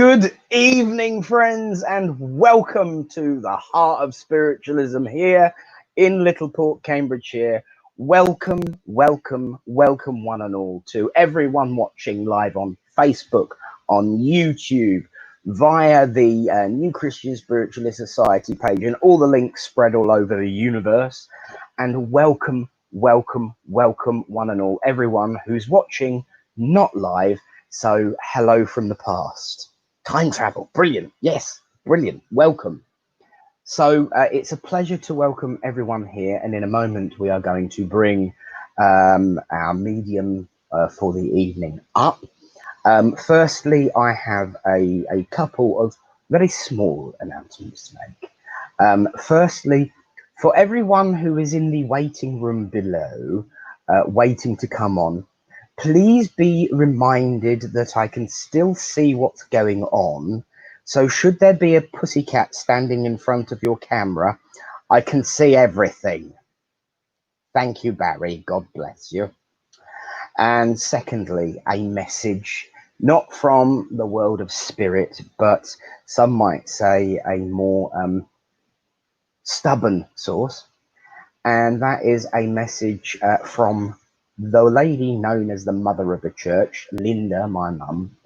Good evening, friends, and welcome to the Heart of Spiritualism here in Littleport, Cambridgeshire. Welcome, welcome, welcome, one and all, to everyone watching live on Facebook, on YouTube, via the New Christian Spiritualist Society page, and all the links spread all over the universe. And welcome, welcome, welcome, one and all, everyone who's watching, not live. So, hello from the past. Time travel, brilliant. Yes, brilliant. Welcome. So it's a pleasure to welcome everyone here. And in a moment, we are going to bring our medium for the evening up. Firstly, I have a couple of very small announcements to make. Firstly, for everyone who is in the waiting room below, waiting to come on, please be reminded that I can still see what's going on. So should there be a pussycat standing in front of your camera, I can see everything. Thank you, Barry. God bless you. And secondly, a message, not from the world of spirit, but some might say a more stubborn source. And that is a message from the lady known as the mother of the church, Linda, my mum.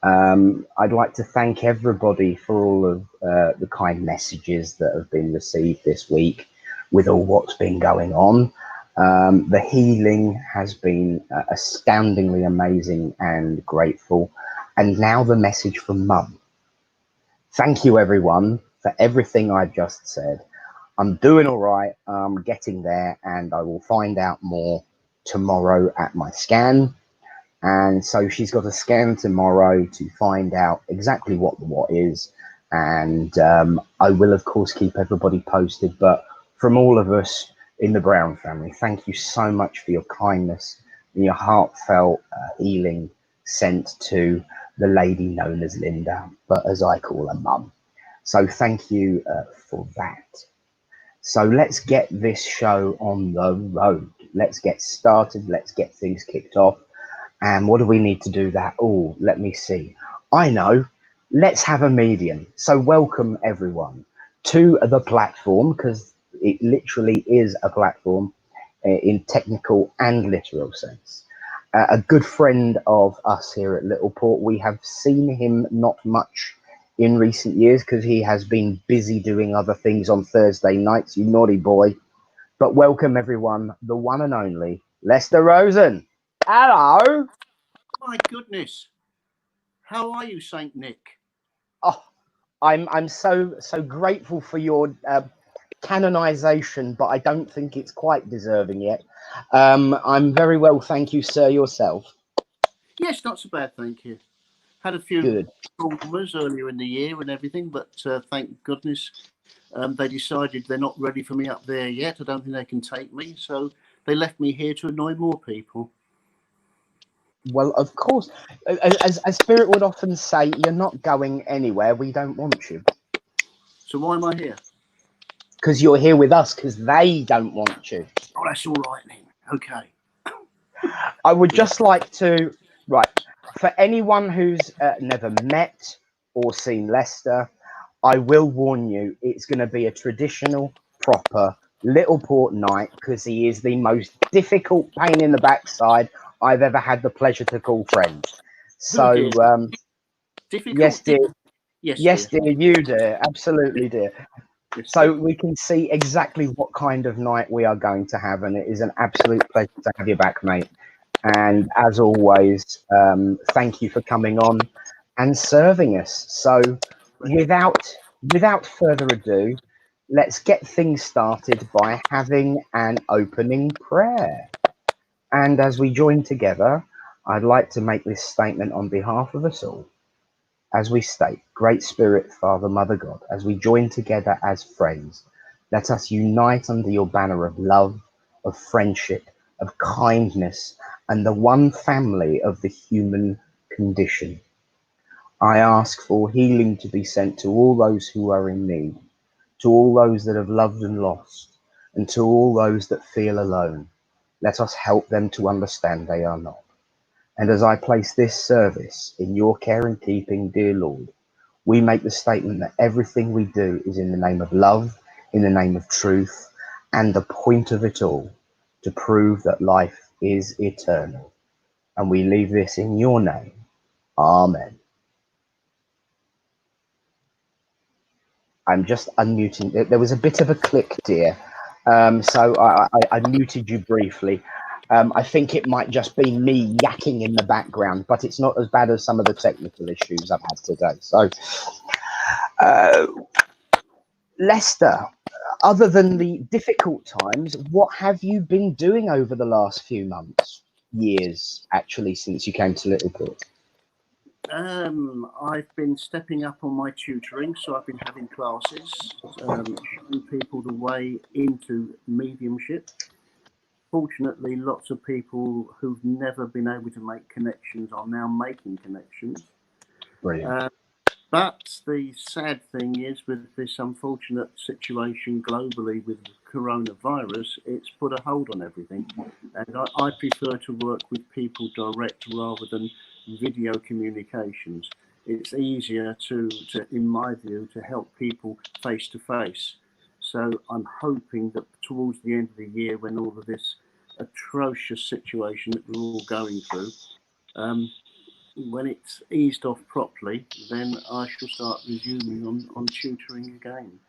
I'd like to thank everybody for all of the kind messages that have been received this week with all what's been going on. The healing has been astoundingly amazing and grateful. And now the message from Mum. Thank you, everyone, for everything I've just said. I'm doing all right. I'm getting there, and I will find out more tomorrow at my scan. And so she's got a scan tomorrow to find out exactly what the what is. And I will, of course, keep everybody posted. But from all of us in the Brown family, thank you so much for your kindness and your heartfelt healing sent to the lady known as Linda, but as I call her, Mum. So thank you for that. So let's get this show on the road. Let's get started. Let's get things kicked off. And what do we need to do that? Oh, let me see. I know. Let's have a medium. So welcome everyone to the platform, because it literally is a platform in technical and literal sense. A good friend of us here at Littleport. We have seen him not much in recent years because he has been busy doing other things on Thursday nights, you naughty boy. But welcome everyone, the one and only Lester Rosen. Hello. My goodness. How are you, Saint Nick? Oh, I'm so grateful for your canonization, but I don't think it's quite deserving yet. I'm very well, thank you, sir. Yourself? Yes, not so bad, thank you. Had a few traumas earlier in the year and everything, but thank goodness they decided they're not ready for me up there yet. I don't think they can take me, so they left me here to annoy more people. Well, of course, as Spirit would often say, you're not going anywhere. We don't want you. So why am I here? Because you're here with us, because they don't want you. Oh, that's all right then. Okay. I would just like to, for anyone who's never met or seen Lester, I will warn you, it's going to be a traditional, proper Littleport night, because he is the most difficult pain in the backside I've ever had the pleasure to call friend. So, difficult? Yes, dear. Yes, dear, you dear. Absolutely, dear. Yes, so we can see exactly what kind of night we are going to have, and it is an absolute pleasure to have you back, mate. And as always, thank you for coming on and serving us. So without further ado, let's get things started by having an opening prayer. And as we join together, I'd like to make this statement on behalf of us all. As we state, Great Spirit, Father, Mother God, as we join together as friends, let us unite under your banner of love, of friendship, of kindness, and the one family of the human condition. I ask for healing to be sent to all those who are in need, to all those that have loved and lost, and to all those that feel alone. Let us help them to understand they are not. And as I place this service in your care and keeping, dear Lord, we make the statement that everything we do is in the name of love, in the name of truth, and the point of it all, to prove that life is eternal. And we leave this in your name. Amen. I'm just unmuting. There was a bit of a click, dear. So I muted you briefly. I think it might just be me yakking in the background, but it's not as bad as some of the technical issues I've had today. So, Lester, other than the difficult times, what have you been doing over the last few months, years, actually, since you came to Littleport? I've been stepping up on my tutoring, so I've been having classes, showing people the way into mediumship. Fortunately, lots of people who've never been able to make connections are now making connections. Brilliant. But the sad thing is, with this unfortunate situation globally with coronavirus, it's put a hold on everything. And I prefer to work with people direct rather than video communications. It's easier to, in my view, to help people face to face. So I'm hoping that towards the end of the year, when all of this atrocious situation that we're all going through, when it's eased off properly, then I shall start resuming on tutoring again.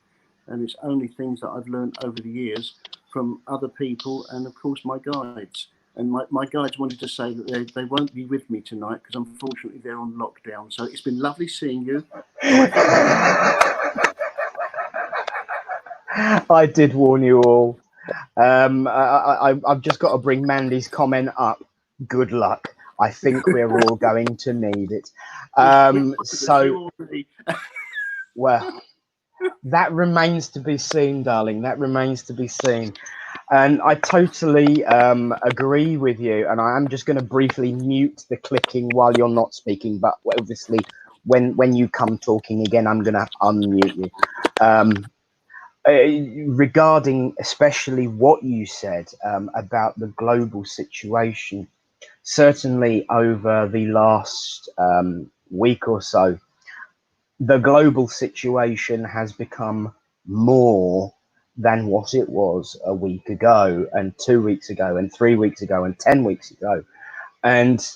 And it's only things that I've learned over the years from other people and, of course, my guides. And my guides wanted to say that they won't be with me tonight because, unfortunately, they're on lockdown. So it's been lovely seeing you. I did warn you all. I've just got to bring Mandy's comment up. Good luck. I think we're all going to need it. So, well, that remains to be seen, darling. That remains to be seen. And I totally agree with you. And I am just going to briefly mute the clicking while you're not speaking. But obviously, when you come talking again, I'm going to unmute you. Regarding especially what you said about the global situation, certainly over the last week or so, the global situation has become more than what it was a week ago, and 2 weeks ago, and 3 weeks ago, and 10 weeks ago. And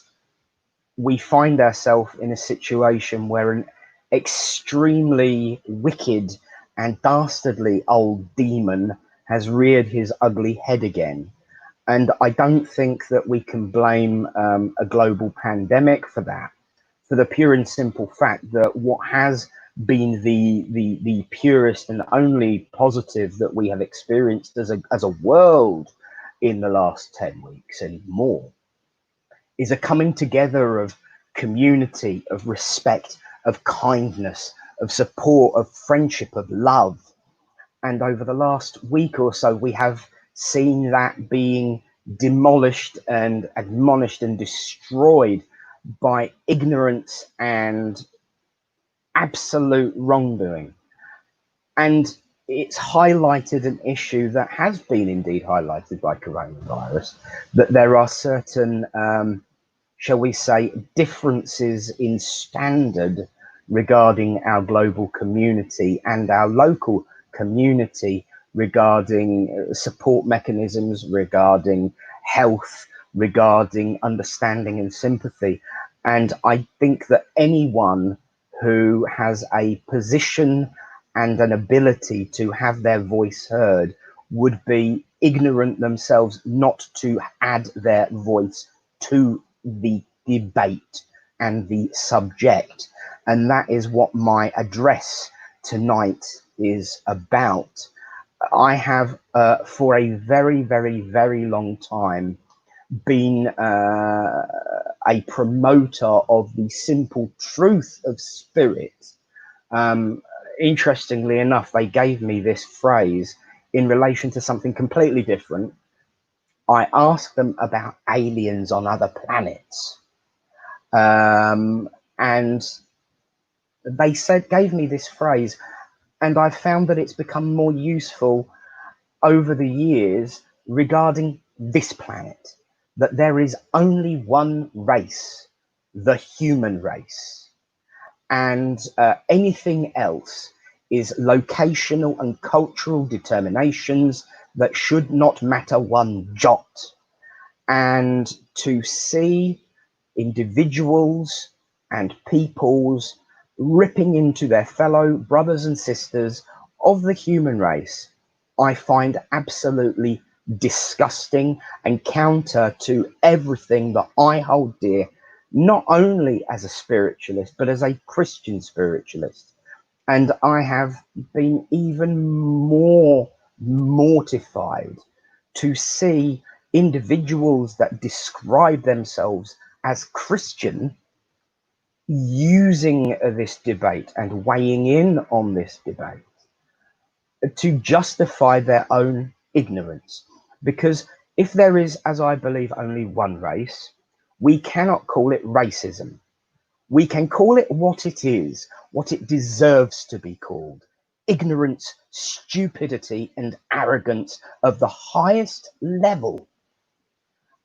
we find ourselves in a situation where an extremely wicked and dastardly old demon has reared his ugly head again. And I don't think that we can blame a global pandemic for that, for the pure and simple fact that what has been the purest and only positive that we have experienced as a world in the last 10 weeks and more is a coming together of community, of respect, of kindness, of support, of friendship, of love. And over the last week or so, we have seen that being demolished and admonished and destroyed by ignorance and absolute wrongdoing. And it's highlighted an issue that has been indeed highlighted by coronavirus, that there are certain shall we say, differences in standard regarding our global community and our local community, regarding support mechanisms, regarding health, regarding understanding and sympathy. And I think that anyone who has a position and an ability to have their voice heard would be ignorant themselves not to add their voice to the debate and the subject. And that is what my address tonight is about. I have for a very, very, very long time been a promoter of the simple truth of spirit. Interestingly enough, they gave me this phrase in relation to something completely different. I asked them about aliens on other planets, and they gave me this phrase, and I've found that it's become more useful over the years regarding this planet, that there is only one race, the human race, and anything else is locational and cultural determinations that should not matter one jot. And to see individuals and peoples ripping into their fellow brothers and sisters of the human race, I find absolutely disgusting and counter to everything that I hold dear, not only as a spiritualist, but as a Christian spiritualist. And I have been even more mortified to see individuals that describe themselves as Christian using this debate and weighing in on this debate to justify their own ignorance. Because if there is, as I believe, only one race, we cannot call it racism. We can call it what it is, what it deserves to be called: ignorance, stupidity, and arrogance of the highest level.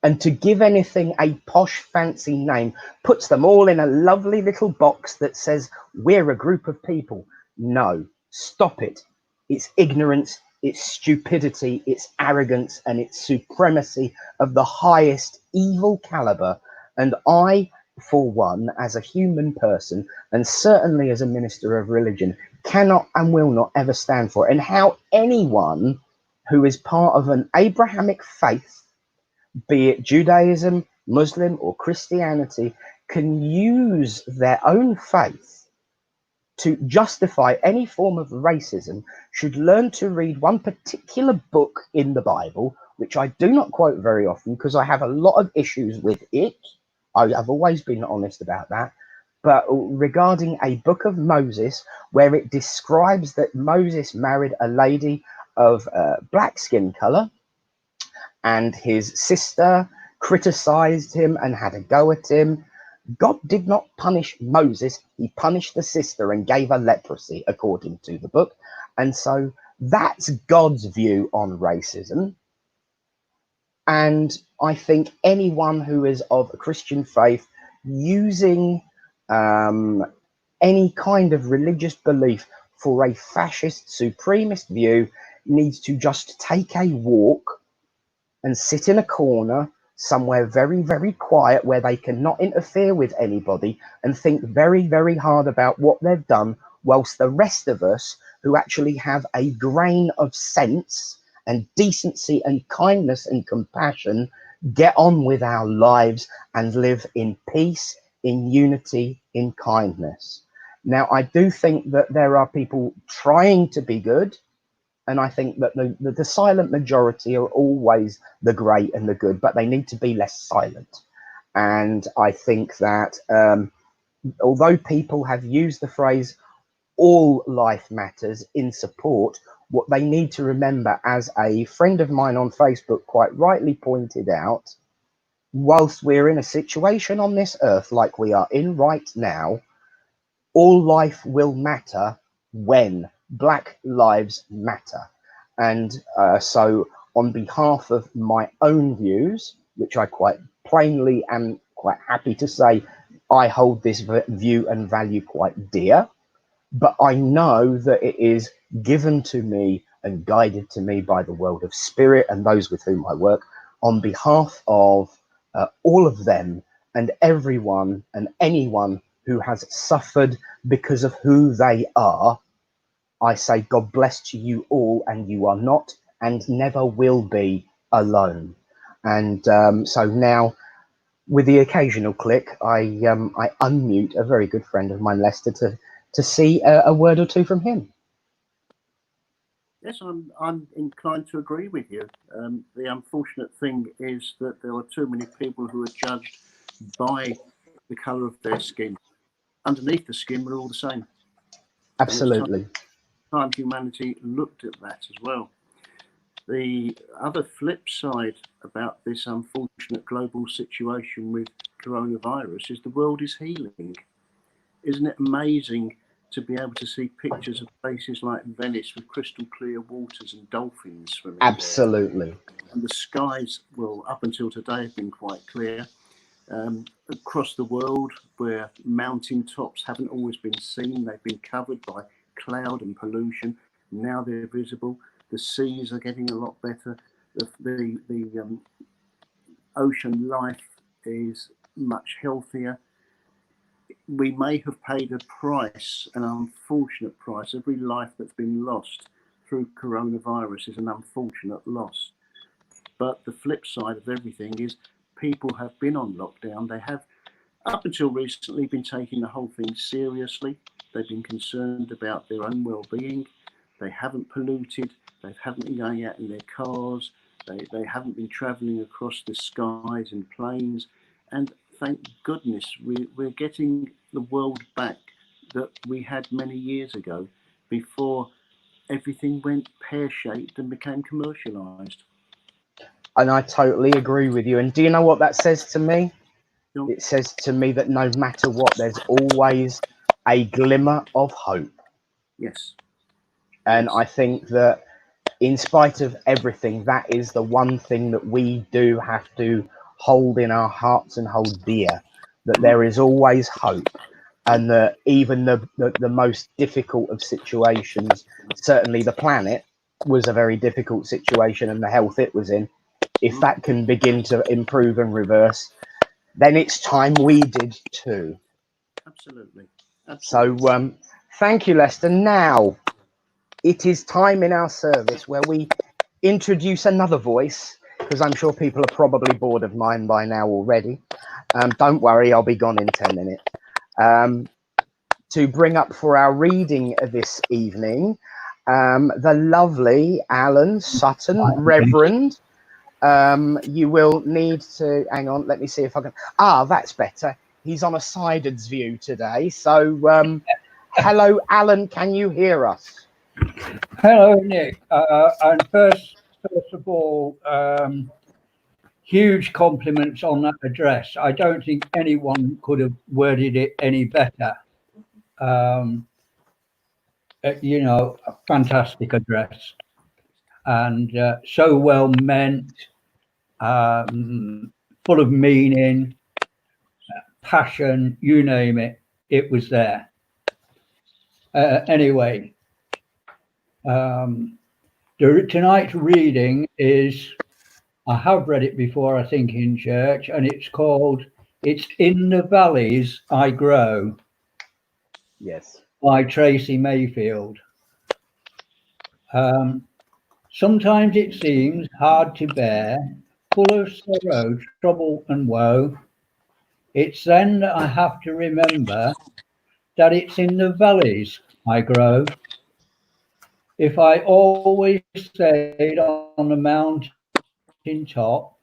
And to give anything a posh, fancy name puts them all in a lovely little box that says, we're a group of people. No, stop it. It's ignorance, it's stupidity, it's arrogance, and it's supremacy of the highest evil caliber. And I, for one, as a human person, and certainly as a minister of religion, cannot and will not ever stand for it. And how anyone who is part of an Abrahamic faith, be it Judaism, Muslim, or Christianity, can use their own faith to justify any form of racism should learn to read one particular book in the Bible, which I do not quote very often because I have a lot of issues with it. I've always been honest about that. But regarding a book of Moses, where it describes that Moses married a lady of black skin color, and his sister criticized him and had a go at him. God did not punish Moses, he punished the sister and gave her leprosy, according to the book. And so that's God's view on racism. And I think anyone who is of a Christian faith using any kind of religious belief for a fascist supremacist view needs to just take a walk and sit in a corner somewhere very, very quiet where they cannot interfere with anybody and think very, very hard about what they've done, whilst the rest of us who actually have a grain of sense and decency and kindness and compassion get on with our lives and live in peace, in unity, in kindness. Now, I do think that there are people trying to be good, and I think that the silent majority are always the great and the good, but they need to be less silent. And I think that although people have used the phrase all life matters in support, what they need to remember, as a friend of mine on Facebook quite rightly pointed out, whilst we're in a situation on this earth like we are in right now, all life will matter when Black lives matter. And so on behalf of my own views, which I quite plainly am quite happy to say, I hold this view and value quite dear, but I know that it is given to me and guided to me by the world of spirit and those with whom I work, on behalf of all of them and everyone and anyone who has suffered because of who they are. I say God bless to you all, and you are not and never will be alone. And so now, with the occasional click, I unmute a very good friend of mine, Lester, to see a word or two from him. Yes, I'm inclined to agree with you. The unfortunate thing is that there are too many people who are judged by the colour of their skin. Underneath the skin, we're all the same. Absolutely. And it's time humanity looked at that as well. The other flip side about this unfortunate global situation with coronavirus is the world is healing. Isn't it amazing to be able to see pictures of places like Venice with crystal clear waters and dolphins swimming there. Absolutely. And the skies, well, up until today have been quite clear. Across the world, where mountain tops haven't always been seen, they've been covered by cloud and pollution. Now they're visible. The seas are getting a lot better. The ocean life is much healthier. We may have paid a price, an unfortunate price. Every life that's been lost through coronavirus is an unfortunate loss. But the flip side of everything is people have been on lockdown. They have, up until recently, been taking the whole thing seriously. They've been concerned about their own well-being. They haven't polluted. They haven't been going out in their cars. They haven't been travelling across the skies in planes. And thank goodness we're getting the world back that we had many years ago, before everything went pear-shaped and became commercialised. And I totally agree with you. And do you know what that says to me? You know, It says to me that no matter what, there's always a glimmer of hope. yes. And Yes. I think that in spite of everything, that is the one thing that we do have to hold in our hearts and hold dear, that there is always hope. And that even the most difficult of situations, certainly the planet was a very difficult situation, and the health it was in, if that can begin to improve and reverse, then it's time we did too. Absolutely. So thank you, Lester. Now it is time in our service where we introduce another voice, because I'm sure people are probably bored of mine by now already. Don't worry, I'll be gone in 10 minutes. To bring up for our reading this evening, the lovely Alan Sutton, Reverend. You will need to, hang on, let me see if I can, that's better. He's on a sided's view today. So hello, Alan, can you hear us? Hello, Nick. And first of all, huge compliments on that address. I don't think anyone could have worded it any better. You know, a fantastic address, and so well meant, full of meaning, passion, you name it, it was there. Anyway, tonight's reading is, I have read it before, I think, in church, and it's called It's in the Valleys I Grow. Yes. By Tracy Mayfield. Sometimes it seems hard to bear, full of sorrow, trouble and woe. It's then that I have to remember that it's in the valleys I grow. If I always stayed on the mountain top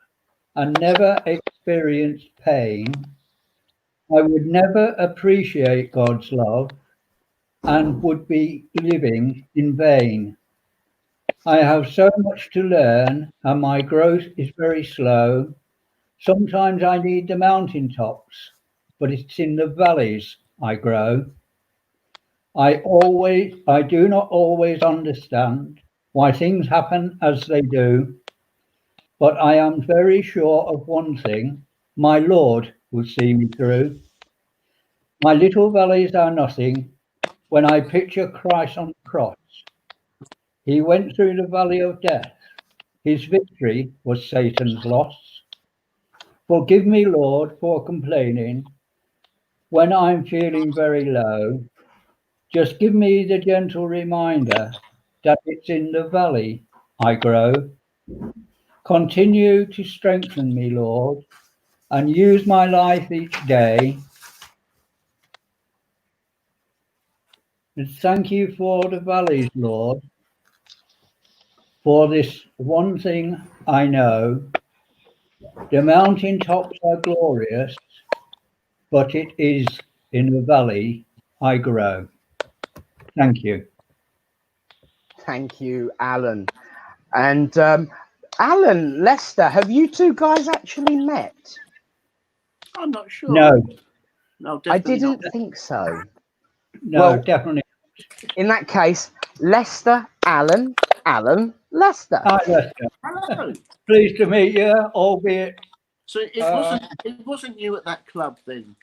and never experienced pain, I would never appreciate God's love and would be living in vain. I have so much to learn and my growth is very slow. Sometimes I need the mountain tops, but it's in the valleys I grow. I do not always understand why things happen as they do, but I am very sure of one thing, my Lord will see me through. My little valleys are nothing when I picture Christ on the cross. He went through the valley of death. His victory was Satan's loss. Forgive me, Lord, for complaining when I'm feeling very low. Just give me the gentle reminder that it's in the valley I grow. Continue to strengthen me, Lord, and use my life each day. And thank you for the valleys, Lord. For this one thing I know, the mountain tops are glorious, but it is in the valley I grow. Thank you. Thank you, Alan. And Alan, Lester, have you two guys actually met? I'm not sure. No. No, I definitely didn't not. think so. No, Well, definitely. in that case, Lester, Alan, Lester. Hi, Lester. Hello. Pleased to meet you, albeit So it wasn't you at that club then?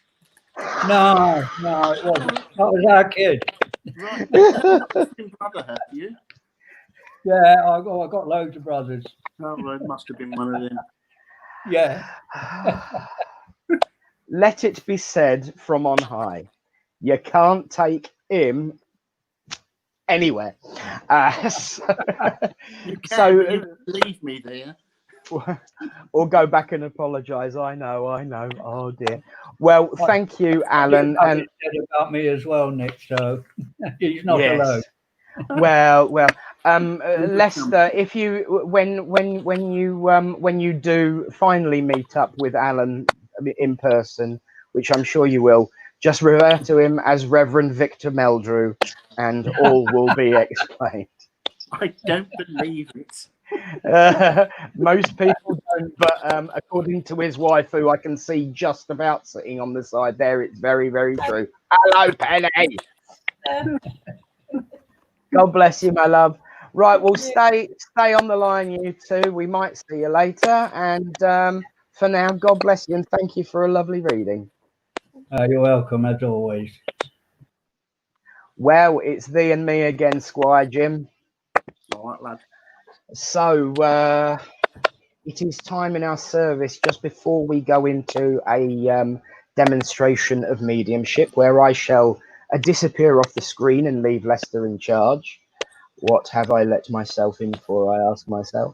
no, it wasn't. That was our kid. Right. Your brother, have you? Yeah, I got loads of brothers. Oh, well, it must have been one of them. Yeah. Let it be said from on high, you can't take him anywhere. You can, So but you leave me there. or go back and apologise. I know. Oh dear. Well, thank you, Alan. And Said about me as well, Nick. So he's not alone. Well, Lester, if you when you do finally meet up with Alan in person, which I'm sure you will, just refer to him as Reverend Victor Meldrew, and all will be explained. I don't believe it. Most people don't, but according to his wife, who I can see just about sitting on the side there, it's very, very true. Hello, Penny. God bless you, my love. Right, well, stay on the line, you two. We might see you later. And for now, God bless you and thank you for a lovely reading. You're welcome, as always. Well, it's thee and me again, Squire Jim. All right, lad. So it is time in our service, just before we go into a demonstration of mediumship, where I shall disappear off the screen and leave Lester in charge. What have I let myself in for, I ask myself.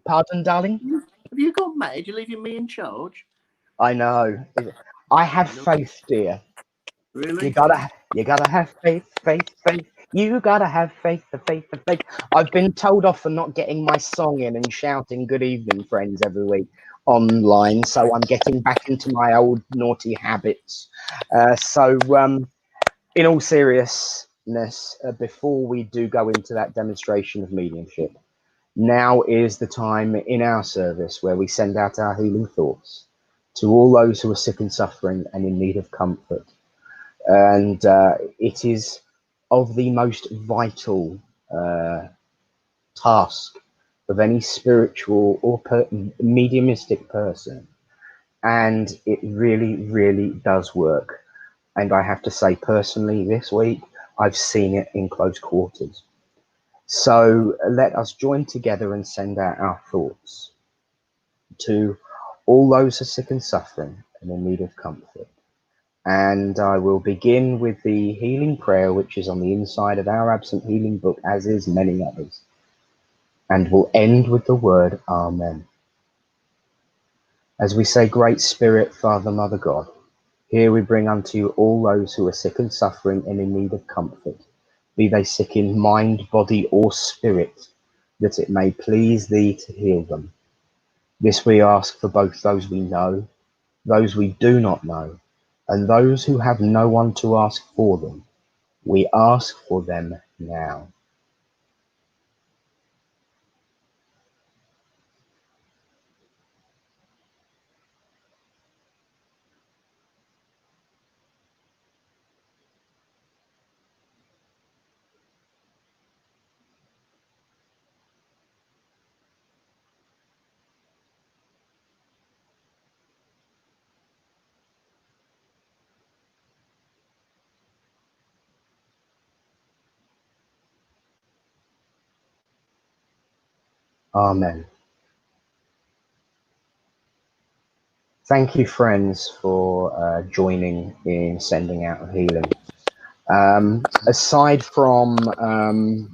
Pardon, darling? Have you gone mad? You're leaving me in charge? I know. I have faith, dear. Really? You gotta have faith. You gotta have faith. I've been told off for not getting my song in and shouting "Good evening, friends" every week online, so I'm getting back into my old naughty habits. In all seriousness, before we do go into that demonstration of mediumship, now is the time in our service where we send out our healing thoughts to all those who are sick and suffering and in need of comfort. And it is of the most vital task of any spiritual or mediumistic person. And it really, really does work. And I have to say, personally, this week, I've seen it in close quarters. So let us join together and send out our thoughts to all those who are sick and suffering and in need of comfort. And I will begin with the healing prayer, which is on the inside of our Absent Healing book, as is many others. And will end with the word Amen. As we say, Great Spirit, Father, Mother, God, here we bring unto you all those who are sick and suffering and in need of comfort, be they sick in mind, body, or spirit, that it may please thee to heal them. This we ask for both those we know, those we do not know, and those who have no one to ask for them. We ask for them now. Amen. Thank you, friends, for joining in sending out healing. Aside from,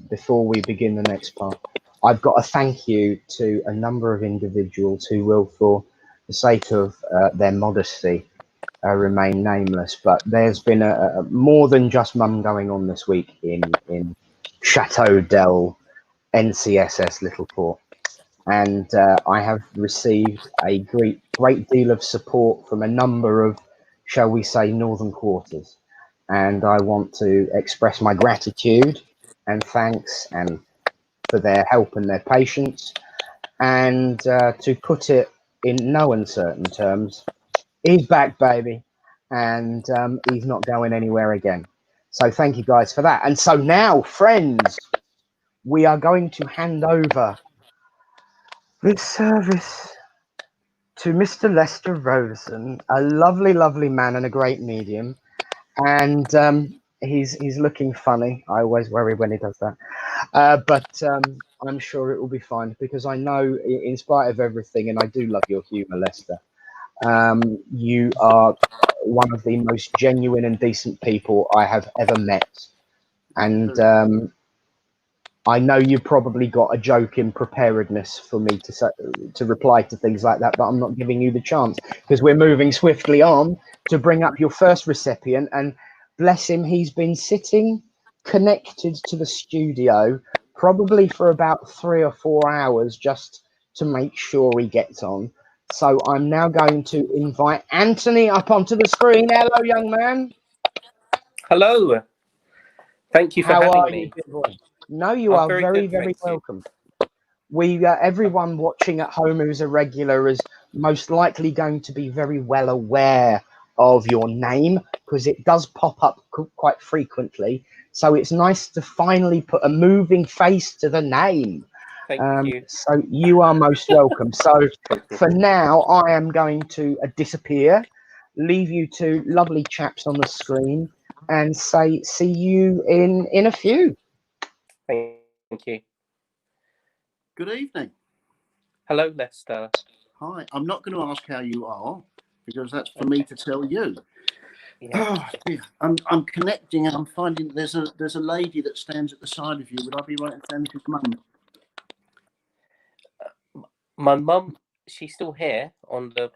before we begin the next part, I've got a thank you to a number of individuals who will, for the sake of their modesty, remain nameless. But there's been a more than just mum going on this week in Chateau del NCSS Littleport. And I have received a great deal of support from a number of, shall we say, northern quarters. And I want to express my gratitude and thanks and for their help and their patience. And to put it in no uncertain terms, he's back, baby. and he's not going anywhere again. So thank you guys for that. And so now, friends, we are going to hand over this service to Mr. Lester Rosen, a lovely, lovely man and a great medium. And he's looking funny. I always worry when he does that. But I'm sure it will be fine, because I know, in spite of everything, and I do love your humour, Lester, you are one of the most genuine and decent people I have ever met. And I know you probably got a joke in preparedness for me to reply to things like that, but I'm not giving you the chance, because we're moving swiftly on to bring up your first recipient. And bless him, he's been sitting connected to the studio probably for about 3 or 4 hours just to make sure he gets on. So I'm now going to invite Anthony up onto the screen. Hello, young man. Hello. Thank you for having me. No, you are very, very welcome. We, everyone watching at home who's a regular is most likely going to be very well aware of your name, because it does pop up quite frequently. So it's nice to finally put a moving face to the name. Thank you. So you are most welcome. So for now, I am going to disappear, leave you two lovely chaps on the screen, and say see you in a few. Thank you. Good evening. Hello, Lester. Hi. I'm not going to ask how you are, because that's for me to tell you. Yeah. Oh, I'm connecting, and I'm finding there's a lady that stands at the side of you. Would I be right in saying this is Mum? My mum, she's still here on the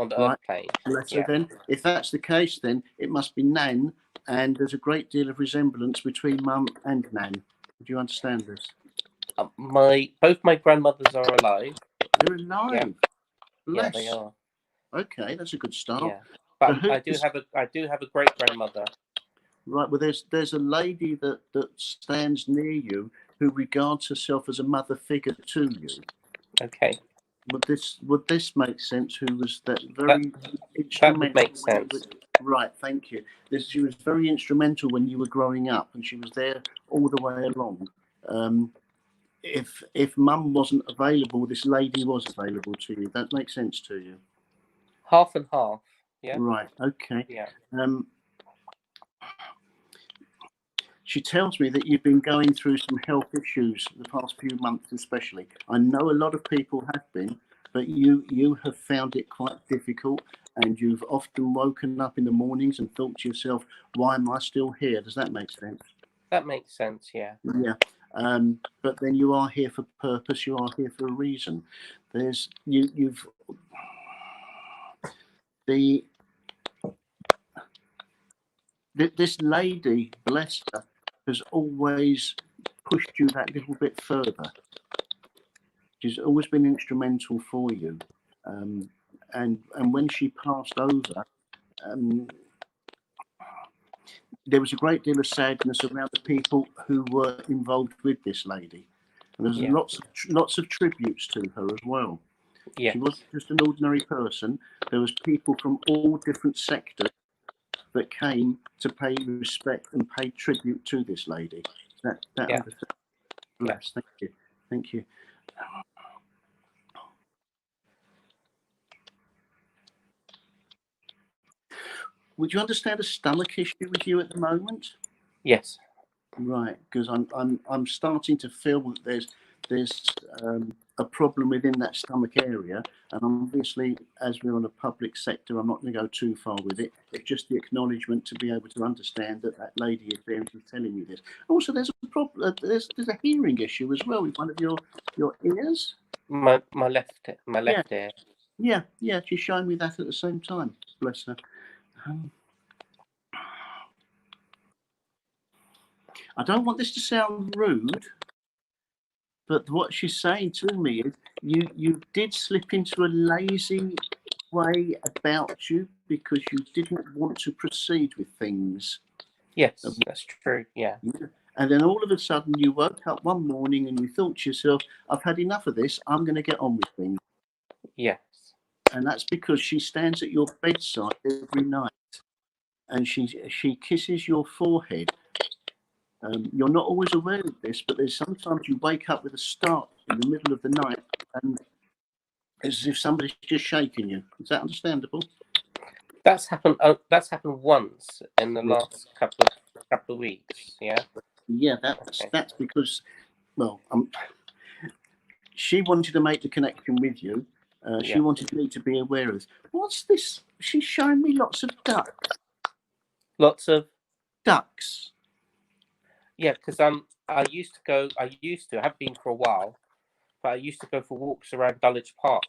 Earth plane. So then, if that's the case, then it must be Nan, and there's a great deal of resemblance between Mum and Nan. Do you understand this? Both my grandmothers are alive. They're alive. Yeah, they are. Okay, that's a good start. Yeah, but I do have a great grandmother. Right. Well, there's a lady that stands near you who regards herself as a mother figure to you. Okay. Would this make sense? Who was that very instrumental? That would make sense. Right, thank you. She was very instrumental when you were growing up, and she was there all the way along. If Mum wasn't available, this lady was available to you. That makes sense to you? Half and half. Yeah. Right. Okay. Yeah. She tells me that you've been going through some health issues the past few months, especially. I know a lot of people have been, but you have found it quite difficult, and you've often woken up in the mornings and thought to yourself, why am I still here? Does that make sense? That makes sense, yeah. Yeah. But then you are here for purpose. You are here for a reason. This lady, bless her, has always pushed you that little bit further. She's always been instrumental for you. And when she passed over, there was a great deal of sadness around the people who were involved with this lady. And there's lots of tributes to her as well. Yeah. She wasn't just an ordinary person. There was people from all different sectors that came to pay respect and pay tribute to this lady. Bless. Thank you. Thank you. Would you understand a stomach issue with you at the moment? Yes. Right, because I'm starting to feel that there's a problem within that stomach area, and obviously, as we're on a public sector, I'm not going to go too far with it. It's just the acknowledgement to be able to understand that lady is there and she's telling you this. Also, there's a problem. There's a hearing issue as well with one of your ears. My left ear. Yeah. She's showing me that at the same time. Bless her. I don't want this to sound rude, but what she's saying to me is you did slip into a lazy way about you because you didn't want to proceed with things. Yes, that's true. Yeah. And then all of a sudden you woke up one morning and you thought to yourself, I've had enough of this. I'm going to get on with things. Yes. and that's because she stands at your bedside every night, and she kisses your forehead. You're not always aware of this, but there's sometimes you wake up with a start in the middle of the night, and it's as if somebody's just shaking you. Is that understandable? That's happened. That's happened once in the last couple of weeks. Yeah. Yeah, that's because, well, she wanted to make the connection with you. She wanted me to be aware of this. What's this? She's showing me lots of ducks. Lots of ducks. Yeah, because I used to. I have been for a while, but I used to go for walks around Dulwich Park.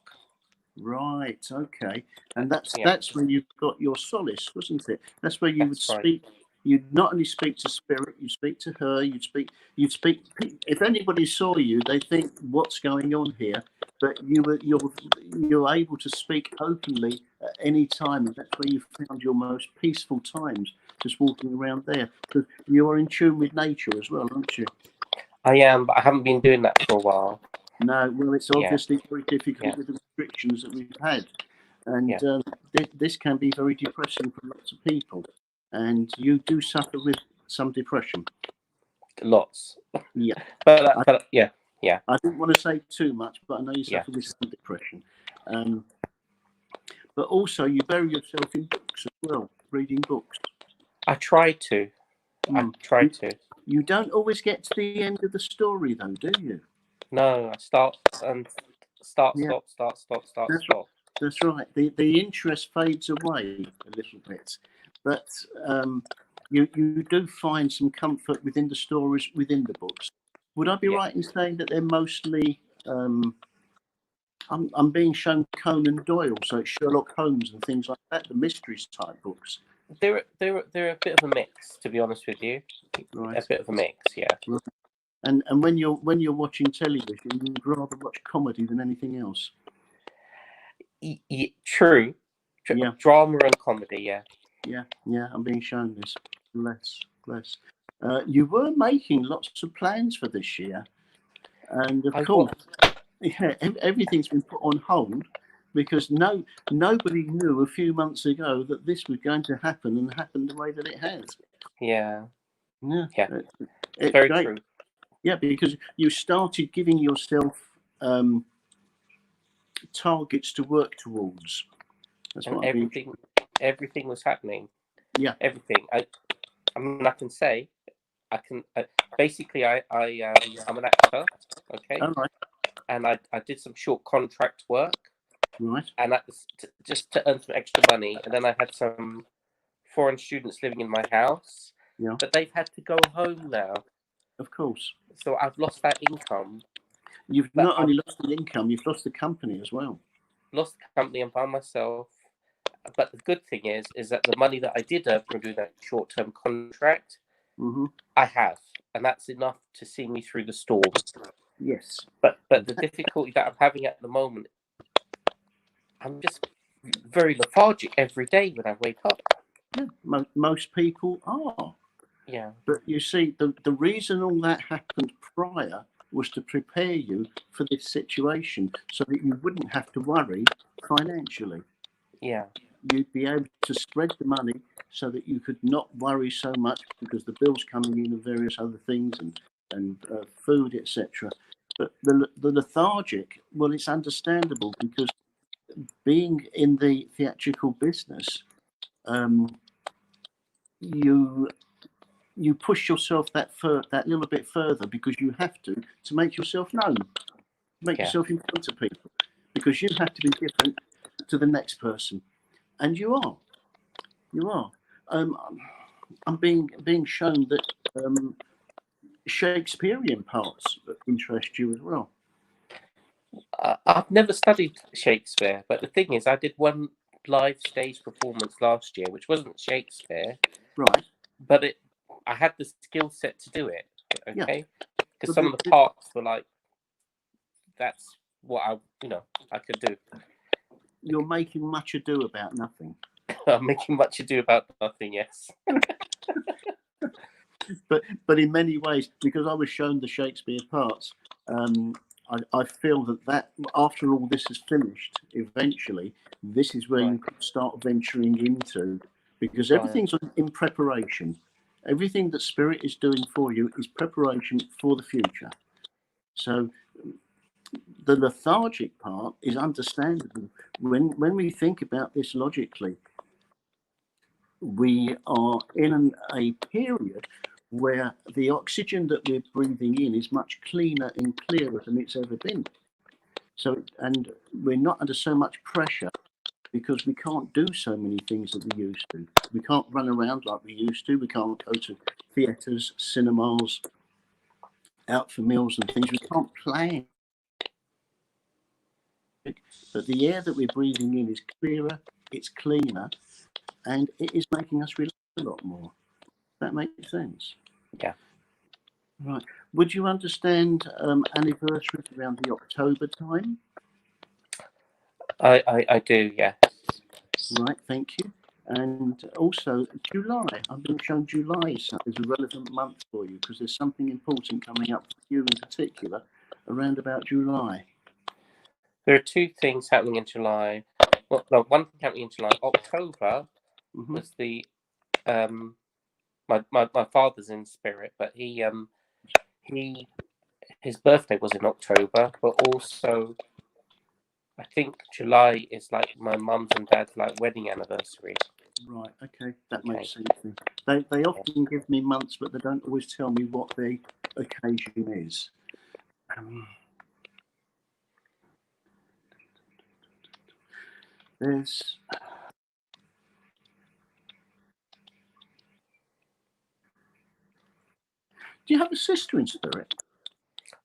Right. Okay. And that's where you got your solace, wasn't it? That's where you would speak. Right. You'd not only speak to spirit, you speak to her. You'd speak. If anybody saw you, they think, "What's going on here?" But you're able to speak openly at any time, and that's where you found your most peaceful times, just walking around there, because you are in tune with nature as well, aren't you? I am, but I haven't been doing that for a while. No, well, it's obviously very difficult with the restrictions that we've had, and this can be very depressing for lots of people. And you do suffer with some depression. Lots. Yeah. But yeah. I didn't want to say too much, but I know you suffer with some depression. But also, you bury yourself in books as well, reading books. I try to. You don't always get to the end of the story, though, do you? No, I start, stop. That's right. The interest fades away a little bit, but you do find some comfort within the stories within the books. Would I be right in saying that they're mostly? I'm being shown Conan Doyle, so it's Sherlock Holmes and things like that, the mysteries type books. They're a bit of a mix, to be honest with you. Right. A bit of a mix, yeah. Right. And when you're watching television, you'd rather watch comedy than anything else. True. Yeah. Drama and comedy, yeah. Yeah. I'm being shown this. Bless. You were making lots of plans for this year, and of course, everything's been put on hold because nobody knew a few months ago that this was going to happen and happen the way that it has. Yeah. It's very great. True. Yeah, because you started giving yourself targets to work towards. That's what everything was happening. Yeah, everything. I mean, I can say, basically, I'm an actor. Okay. All right. And I did some short contract work. Right. And that was just to earn some extra money. And then I had some foreign students living in my house. Yeah. But they've had to go home now. Of course. So I've lost that income. You've not only lost the income, you've lost the company as well. Lost the company and by myself. But the good thing is that the money that I did earn from doing that short-term contract, I have. And that's enough to see me through the storm. Yes. But the difficulty that I'm having at the moment, I'm just very lethargic every day when I wake up. Yeah, most people are. Yeah. But you see, the reason all that happened prior was to prepare you for this situation so that you wouldn't have to worry financially. Yeah. You'd be able to spread the money so that you could not worry so much because the bills coming in and various other things and food, etc. But the lethargic, well, it's understandable because being in the theatrical business, you push yourself that little bit further because you have to make yourself known, make yourself in front of people, because you have to be different to the next person, and you are. I'm being shown that Shakespearean parts interest you as well. I've never studied Shakespeare, but the thing is, I did one live stage performance last year, which wasn't Shakespeare, right? But I had the skill set to do it, okay? Because some of the parts were like, that's what I could do. You're making much ado about nothing. I'm making much ado about nothing, yes. But in many ways, because I was shown the Shakespeare parts, I feel that after all this is finished, eventually, this is where you can start venturing into, because everything's in preparation. Everything that Spirit is doing for you is preparation for the future. So the lethargic part is understandable. When we think about this logically, we are in a period where the oxygen that we're breathing in is much cleaner and clearer than it's ever been. So, and we're not under so much pressure because we can't do so many things that we used to. We can't run around like we used to. We can't go to theatres, cinemas, out for meals and things. We can't plan. But the air that we're breathing in is clearer, it's cleaner, and it is making us relax a lot more. That makes sense. Yeah. Right. Would you understand anniversaries around the October time? I do, yes. Right, thank you. And also July. I've been shown July is a relevant month for you because there's something important coming up for you in particular around about July. There are two things happening in July. Well, no, one thing happening in July. October was the my father's in spirit, but his birthday was in October, but also I think July is like my mum's and dad's like wedding anniversary. Right, okay, that makes sense. They often give me months, but they don't always tell me what the occasion is. There's Do you have a sister in spirit?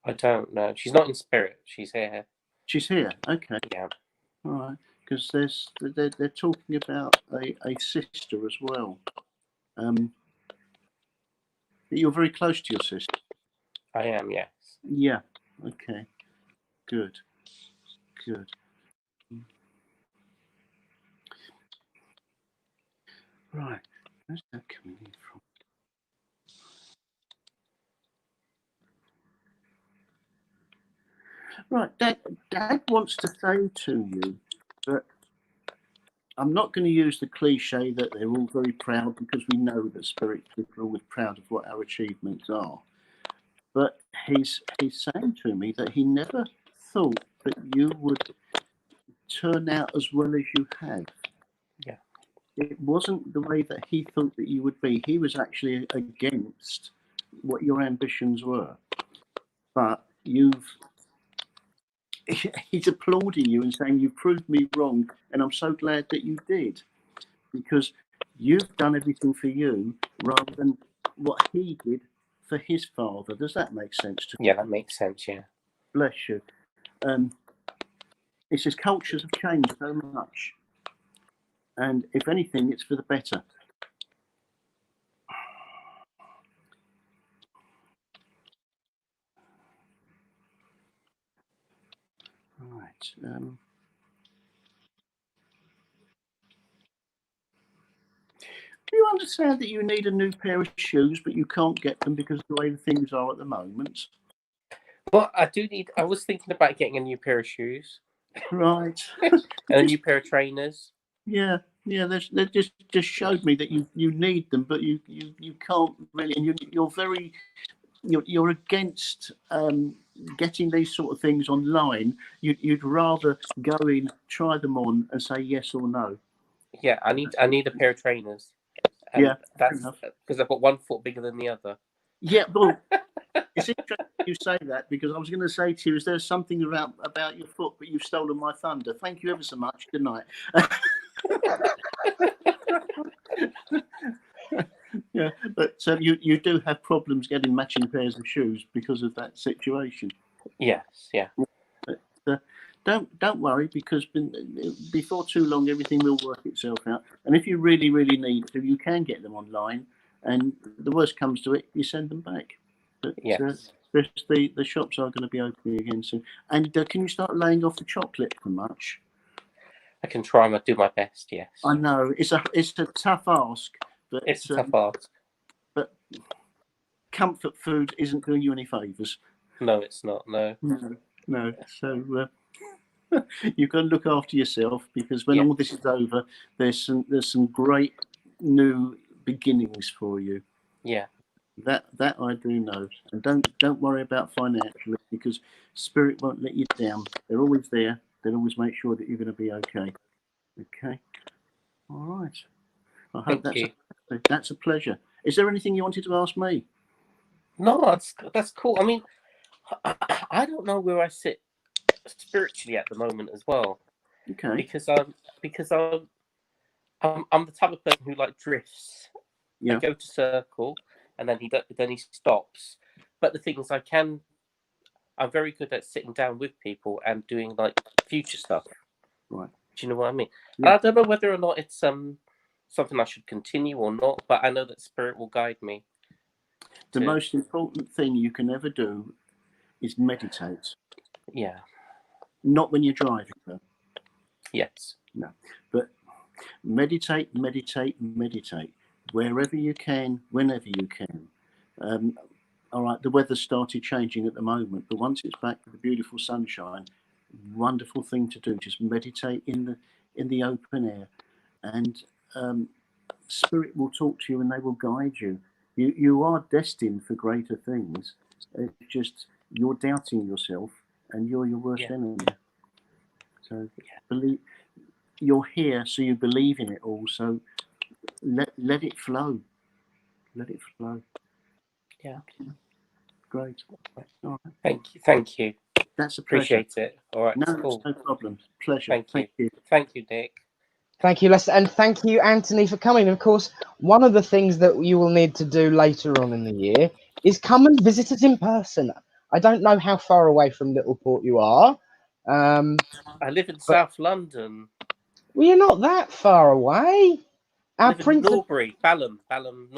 I don't know. She's not in spirit. She's here. She's here. Okay. Yeah. All right. Because they're talking about a sister as well. You're very close to your sister. I am. Yes. Yeah. Okay. Good. Good. Right. Where's that coming in from? Right. Dad wants to say to you that I'm not going to use the cliche that they're all very proud, because we know that spirit people are always proud of what our achievements are. But he's saying to me that he never thought that you would turn out as well as you have. Yeah. It wasn't the way that he thought that you would be. He was actually against what your ambitions were. But he's applauding you and saying, you proved me wrong, and I'm so glad that you did, because you've done everything for you rather than what he did for his father. Does that make sense to you? Yeah, that makes sense, yeah. Bless you. It says cultures have changed so much, and if anything, it's for the better. Right. Do you understand that you need a new pair of shoes, but you can't get them because of the way things are at the moment? Well, I was thinking about getting a new pair of shoes. Right. And a new pair of trainers. Yeah. They just showed me that you need them, but you can't really, and you're against getting these sort of things online. You'd rather go in, try them on, and say yes or no. Yeah, I need a pair of trainers. And yeah, that's because I've got one foot bigger than the other. Yeah, well, it's interesting you say that, because I was going to say to you, is there something about your foot, but you've stolen my thunder. Thank you ever so much. Good night. Yeah, but you do have problems getting matching pairs of shoes because of that situation. Yes, yeah. But don't worry, because before too long everything will work itself out. And if you really need to, you can get them online. And the worst comes to it, you send them back. But yes. The shops are going to be opening again soon. And can you start laying off the chocolate for much? I can try and do my best. Yes. I know it's a tough ask, but it's a tough ask. But comfort food isn't doing you any favours. No, it's not. No. No. So you've got to look after yourself, because when all this is over, there's some great new beginnings for you. Yeah. That I do know. And don't worry about financially, because Spirit won't let you down. They're always there. They'll always make sure that you're going to be okay. Okay. All right. I hope that's a pleasure. Is there anything you wanted to ask me? No, that's cool. I mean, I don't know where I sit spiritually at the moment as well. Okay. Because I'm the type of person who like drifts. Yeah. I go to circle, and then he stops. But the thing is, I'm very good at sitting down with people and doing like future stuff. Right. Do you know what I mean? Yeah. I don't know whether or not it's something I should continue or not, but I know that Spirit will guide me. The most important thing you can ever do is meditate. Yeah. Not when you're driving, though. Yes. No. But meditate, wherever you can, whenever you can. All right, the weather's started changing at the moment, but once it's back to the beautiful sunshine, wonderful thing to do. Just meditate in the open air, and Spirit will talk to you and they will guide you. You are destined for greater things. It's just you're doubting yourself, and you're your worst enemy. So believe. You're here, so you believe in it all. So let it flow. Let it flow. Yeah. Great. All right. Thank you. That's a pleasure. Appreciate it. All right. No, cool. no problem. Pleasure. Thank you. Thank you, Nick. Thank you, Lester, and thank you, Anthony, for coming. Of course, one of the things that you will need to do later on in the year is come and visit us in person. I don't know how far away from Littleport you are. I live in South London. Well, you're not that far away. I live in Norbury, Balham, Norbury.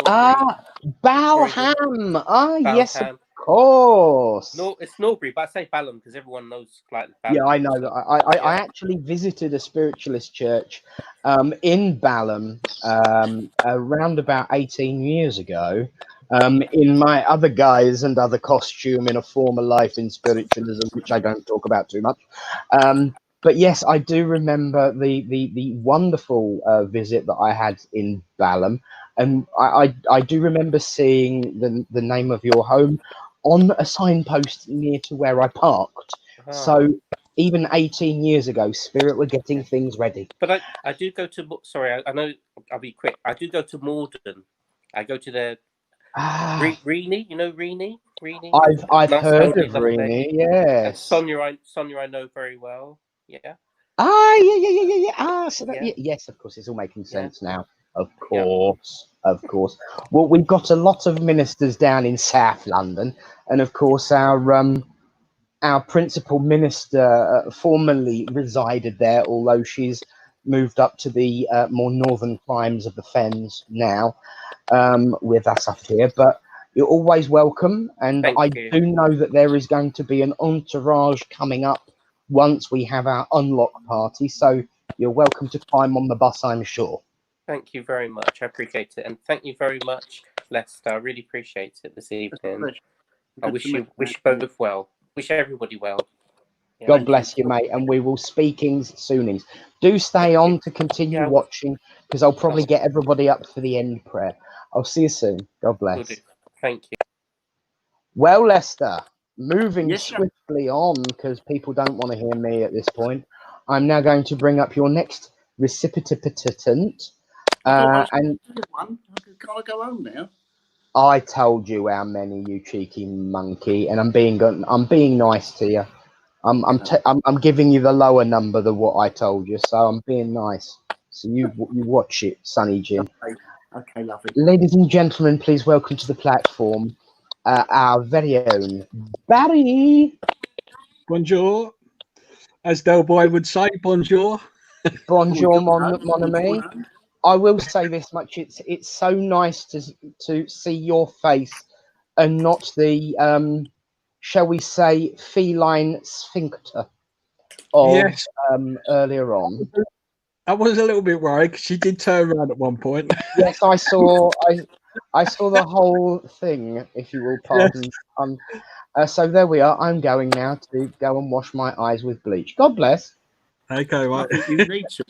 Balham. Balham. Yes, of course. No, it's Norbury, but I say Balham because everyone knows like Balham. Yeah, I know that. I actually visited a spiritualist church in Balham around about 18 years ago. In my other guise and other costume in a former life in spiritualism, which I don't talk about too much. But yes, I do remember the wonderful visit that I had in Balham, and I do remember seeing the name of your home on a signpost near to where I parked. So even 18 years ago, Spirit were getting things ready. But I do go to. Sorry, I know I'll be quick. I do go to Morden. I go to the Reenie. You know Reenie. I've heard of Reenie. Yes. Sonia I know very well. Yeah. Yeah. So yes, of course, it's all making sense now. Of course. Well, we've got a lot of ministers down in South London, and of course, our principal minister formerly resided there, although she's moved up to the more northern climes of the Fens now, with us up here. But you're always welcome, and I do know that there is going to be an entourage coming up once we have our unlock party, so you're welcome to climb on the bus, I'm sure. Thank you very much. I appreciate it, and thank you very much, Lester. I really appreciate it this evening. I wish you both well. Wish everybody well. Yeah, God bless you, mate, and we will speaking soonings. Do stay on to continue watching, because I'll probably get everybody up for the end prayer. I'll see you soon. God bless. Thank you. Well, Lester, moving swiftly on, because people don't want to hear me at this point, I'm now going to bring up your next recipient. And can't I go home now? I told you how many, you cheeky monkey, and I'm being nice to you. I'm giving you the lower number than what I told you, so I'm being nice. So you watch it, Sonny Jim. Okay, lovely. Ladies and gentlemen, please welcome to the platform our very own Barry. Bonjour, as Del Boy would say. Bonjour. Bonjour, mon ami. I will say this much: it's so nice to see your face and not the shall we say feline sphincter of earlier on. I was a little bit worried because she did turn around at one point. Yes, I saw the whole thing, if you will pardon. So there we are. I'm going now to go and wash my eyes with bleach. God bless. Okay, I right. think you need to.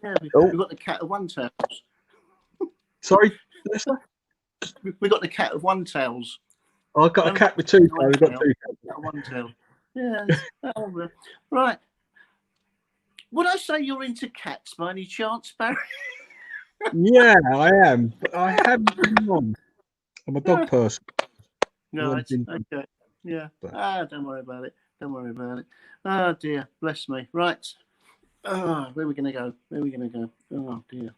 Yeah, Oh. we've got the cat of one tails. Sorry, Lester? We've got the cat of one tails. I've got a cat with two tails. I've got two tails. Cat of one tail. Yeah. Right. Would I say you're into cats by any chance, Barry? Yeah, I am. But I haven't been on. I'm a dog person. No, I've been- okay. Yeah. But- Don't worry about it. Don't worry about it. Oh dear, bless me. Right. Where are we going to go? Where are we going to go? Oh dear.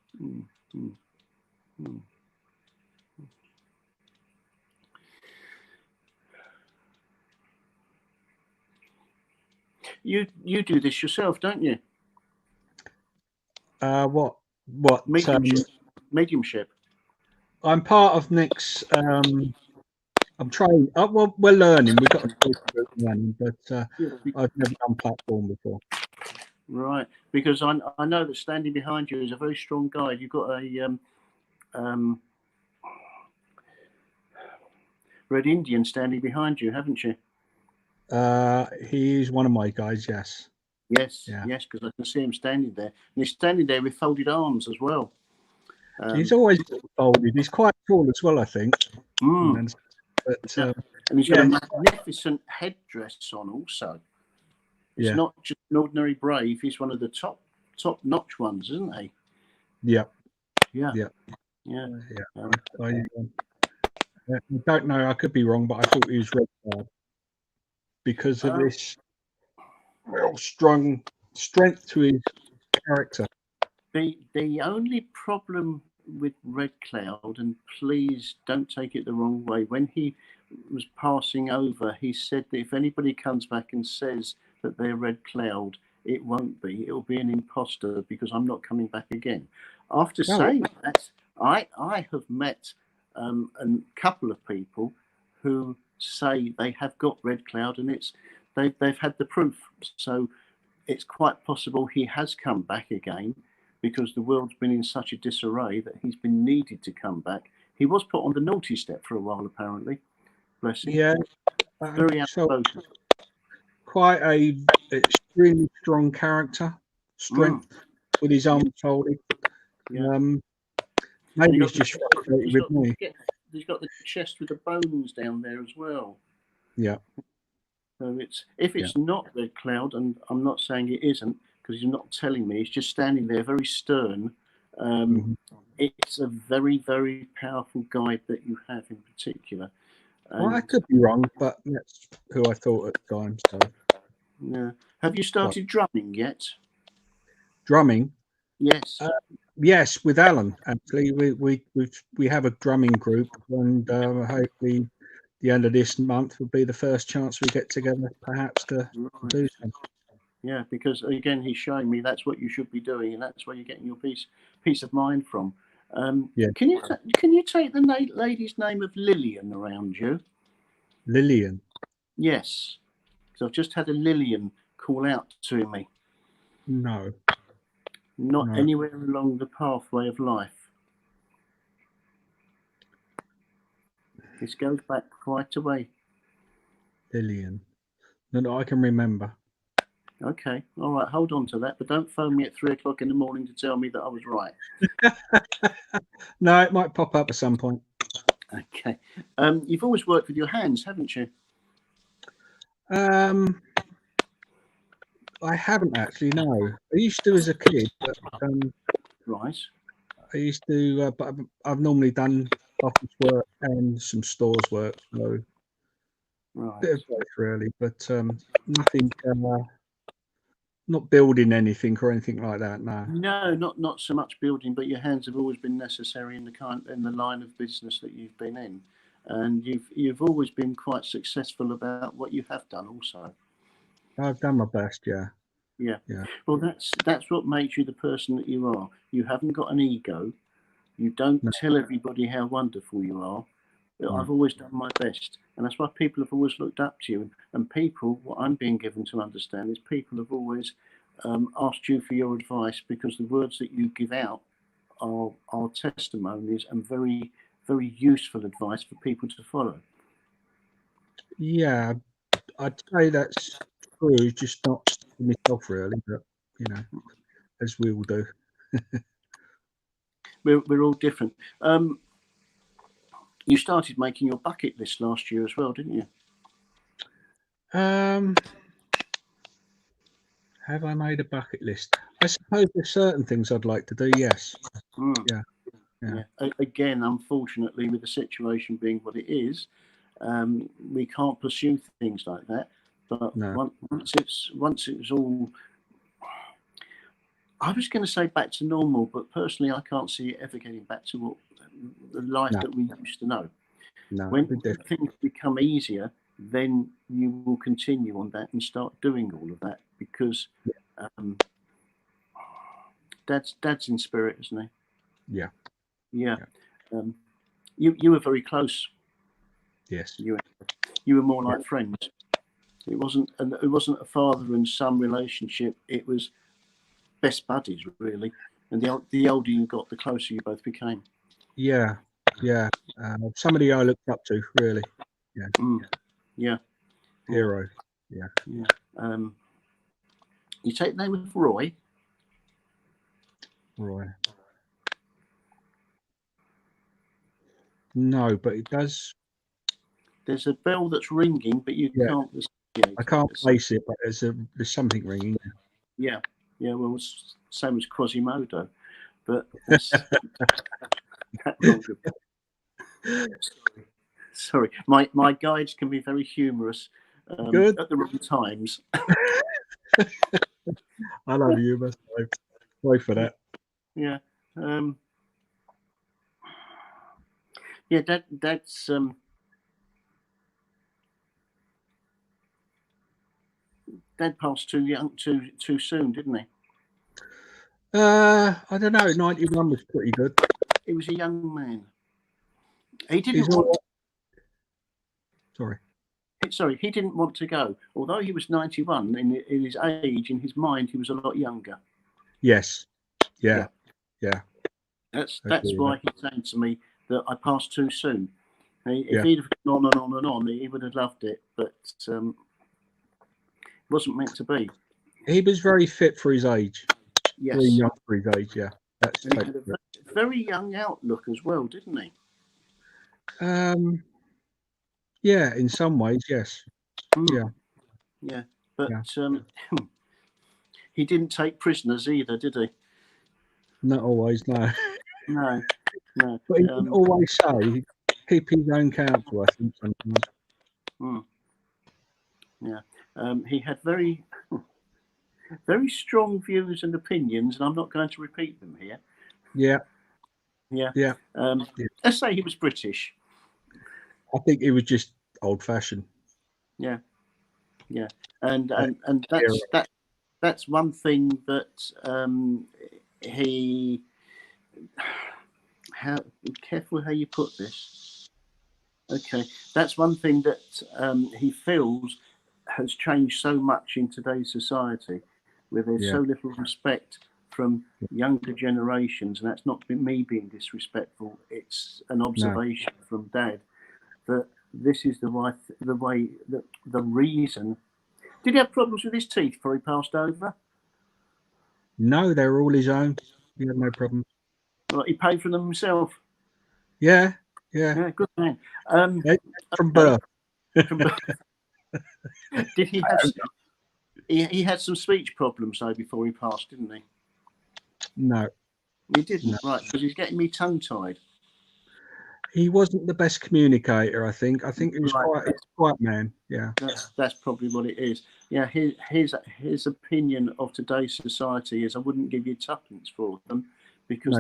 You do this yourself, don't you? What? Mediumship. I'm part of Nick's. I'm trying. Well, we're learning. We've got a group running, but I've never done platform before. Right, because I know that standing behind you is a very strong guide. You've got a Red Indian standing behind you, haven't you? He's one of my guys. Yes. Yes, Yeah. yes, because I can see him standing there, and he's standing there with folded arms as well. He's always folded. He's quite tall as well, I think. And he's got a magnificent headdress on also. It's not just an ordinary brave. He's one of the top notch ones, isn't he? Yeah. I don't know. I could be wrong, but I thought he was red card because of this real strong strength to his character. The only problem with Red Cloud, and please don't take it the wrong way, when he was passing over, he said that if anybody comes back and says that they're Red Cloud, it won't be. It'll be an imposter because I'm not coming back again. After saying that, I have met a couple of people who say they have got Red Cloud, and they've had the proof. So it's quite possible he has come back again, because the world's been in such a disarray that he's been needed to come back. He was put on the naughty step for a while, apparently. Bless him. Yeah. Very outspoken. Quite a extremely strong character, strength with his arms folded. Yeah. Maybe he's just frustrated with me. He's got the chest with the bones down there as well. Yeah. So if it's not Red Cloud, and I'm not saying it isn't, because he's not telling me, he's just standing there very stern. It's a very, very powerful guide that you have in particular. Well, I could be wrong, but that's who I thought at the time. So, yeah. Have you started drumming yet? Drumming? Yes. Yes, with Alan. Actually, we have a drumming group, and hopefully, the end of this month will be the first chance we get together, perhaps to do something. Yeah, because again, he's showing me that's what you should be doing, and that's where you're getting your peace of mind from. Can you take the lady's name of Lillian around you? Lillian. Yes, because I've just had a Lillian call out to me. No. Not anywhere along the pathway of life. This goes back quite a way. Lillian. No, I can remember. Okay, all right, hold on to that, but don't phone me at 3 o'clock in the morning to tell me that I was right. No, it might pop up at some point. Okay. You've always worked with your hands, haven't you? I haven't actually, no. I used to as a kid, but right. I used to, but I've normally done office work and some stores work, so right. Bit of both really, but nothing. Not building anything or anything like that. No. No, not so much building, but your hands have always been necessary in the line of business that you've been in, and you've always been quite successful about what you have done. Also, I've done my best. Yeah. Well, that's what makes you the person that you are. You haven't got an ego. You don't tell everybody how wonderful you are. But I've always done my best, and that's why people have always looked up to you. And people, what I'm being given to understand is people have always asked you for your advice, because the words that you give out are testimonies and very, very useful advice for people to follow. Yeah, I'd say that's true, just not for myself really, but you know, as we all do. We're all different. You started making your bucket list last year as well, didn't you? Have I made a bucket list? I suppose there's certain things I'd like to do. Yes. Yeah. Again, unfortunately, with the situation being what it is, we can't pursue things like that. But no. once it's all, I was going to say back to normal, but personally, I can't see it ever getting back to what the life that we used to know. No. When things become easier, then you will continue on that and start doing all of that, because Dad's in spirit, isn't he? Yeah. Yeah. You were very close. Yes. You were more like friends. It wasn't a father and son relationship. It was best buddies, really. And the older you got, the closer you both became. Yeah. Yeah. Somebody I looked up to, really. Yeah. Yeah. Hero. Yeah. Yeah. You take the name of Roy. Roy. No, but it does. There's a bell that's ringing, but you can't. I can't place it, but there's something ringing. Yeah. Well, it's same as Quasimodo, but that's sorry. My guides can be very humorous at the wrong times. I love you, but sorry for that. Yeah. That's Dad passed too soon, didn't he? I don't know. 91 was pretty good. He was a young man. He didn't want. Sorry, he didn't want to go. Although he was 91, in his age, in his mind, he was a lot younger. Yes. Yeah. That's why he's saying to me that I passed too soon. If he'd have gone on and on, he would have loved it, but it wasn't meant to be. He was very fit for his age. Yes. Very young for his age, yeah. That's he had a very young outlook as well, didn't he? Yeah, in some ways, yes. Yeah, but he didn't take prisoners either, did he? Not always, no. No. But he didn't always say, keep his own counsel, I think, sometimes. He had very, very strong views and opinions, and I'm not going to repeat them here. Yeah. Let's say he was British. I think he was just old-fashioned. Yeah, and that's one thing that he. How careful how you put this. Okay, that's one thing that he feels has changed so much in today's society, where there's so little respect from younger generations, and that's not me being disrespectful. It's an observation from Dad that this is the reason. Did he have problems with his teeth before he passed over? No, they were all his own. He had no problem. Well, he paid for them himself. Yeah, good man. From birth. Did he have? He had some speech problems though before he passed, didn't he? No, he didn't. Right, because he's getting me tongue-tied. He wasn't the best communicator. I think he was quite a quiet man. Yeah, that's probably what it is. Yeah, his opinion of today's society is I wouldn't give you tuppence for them, because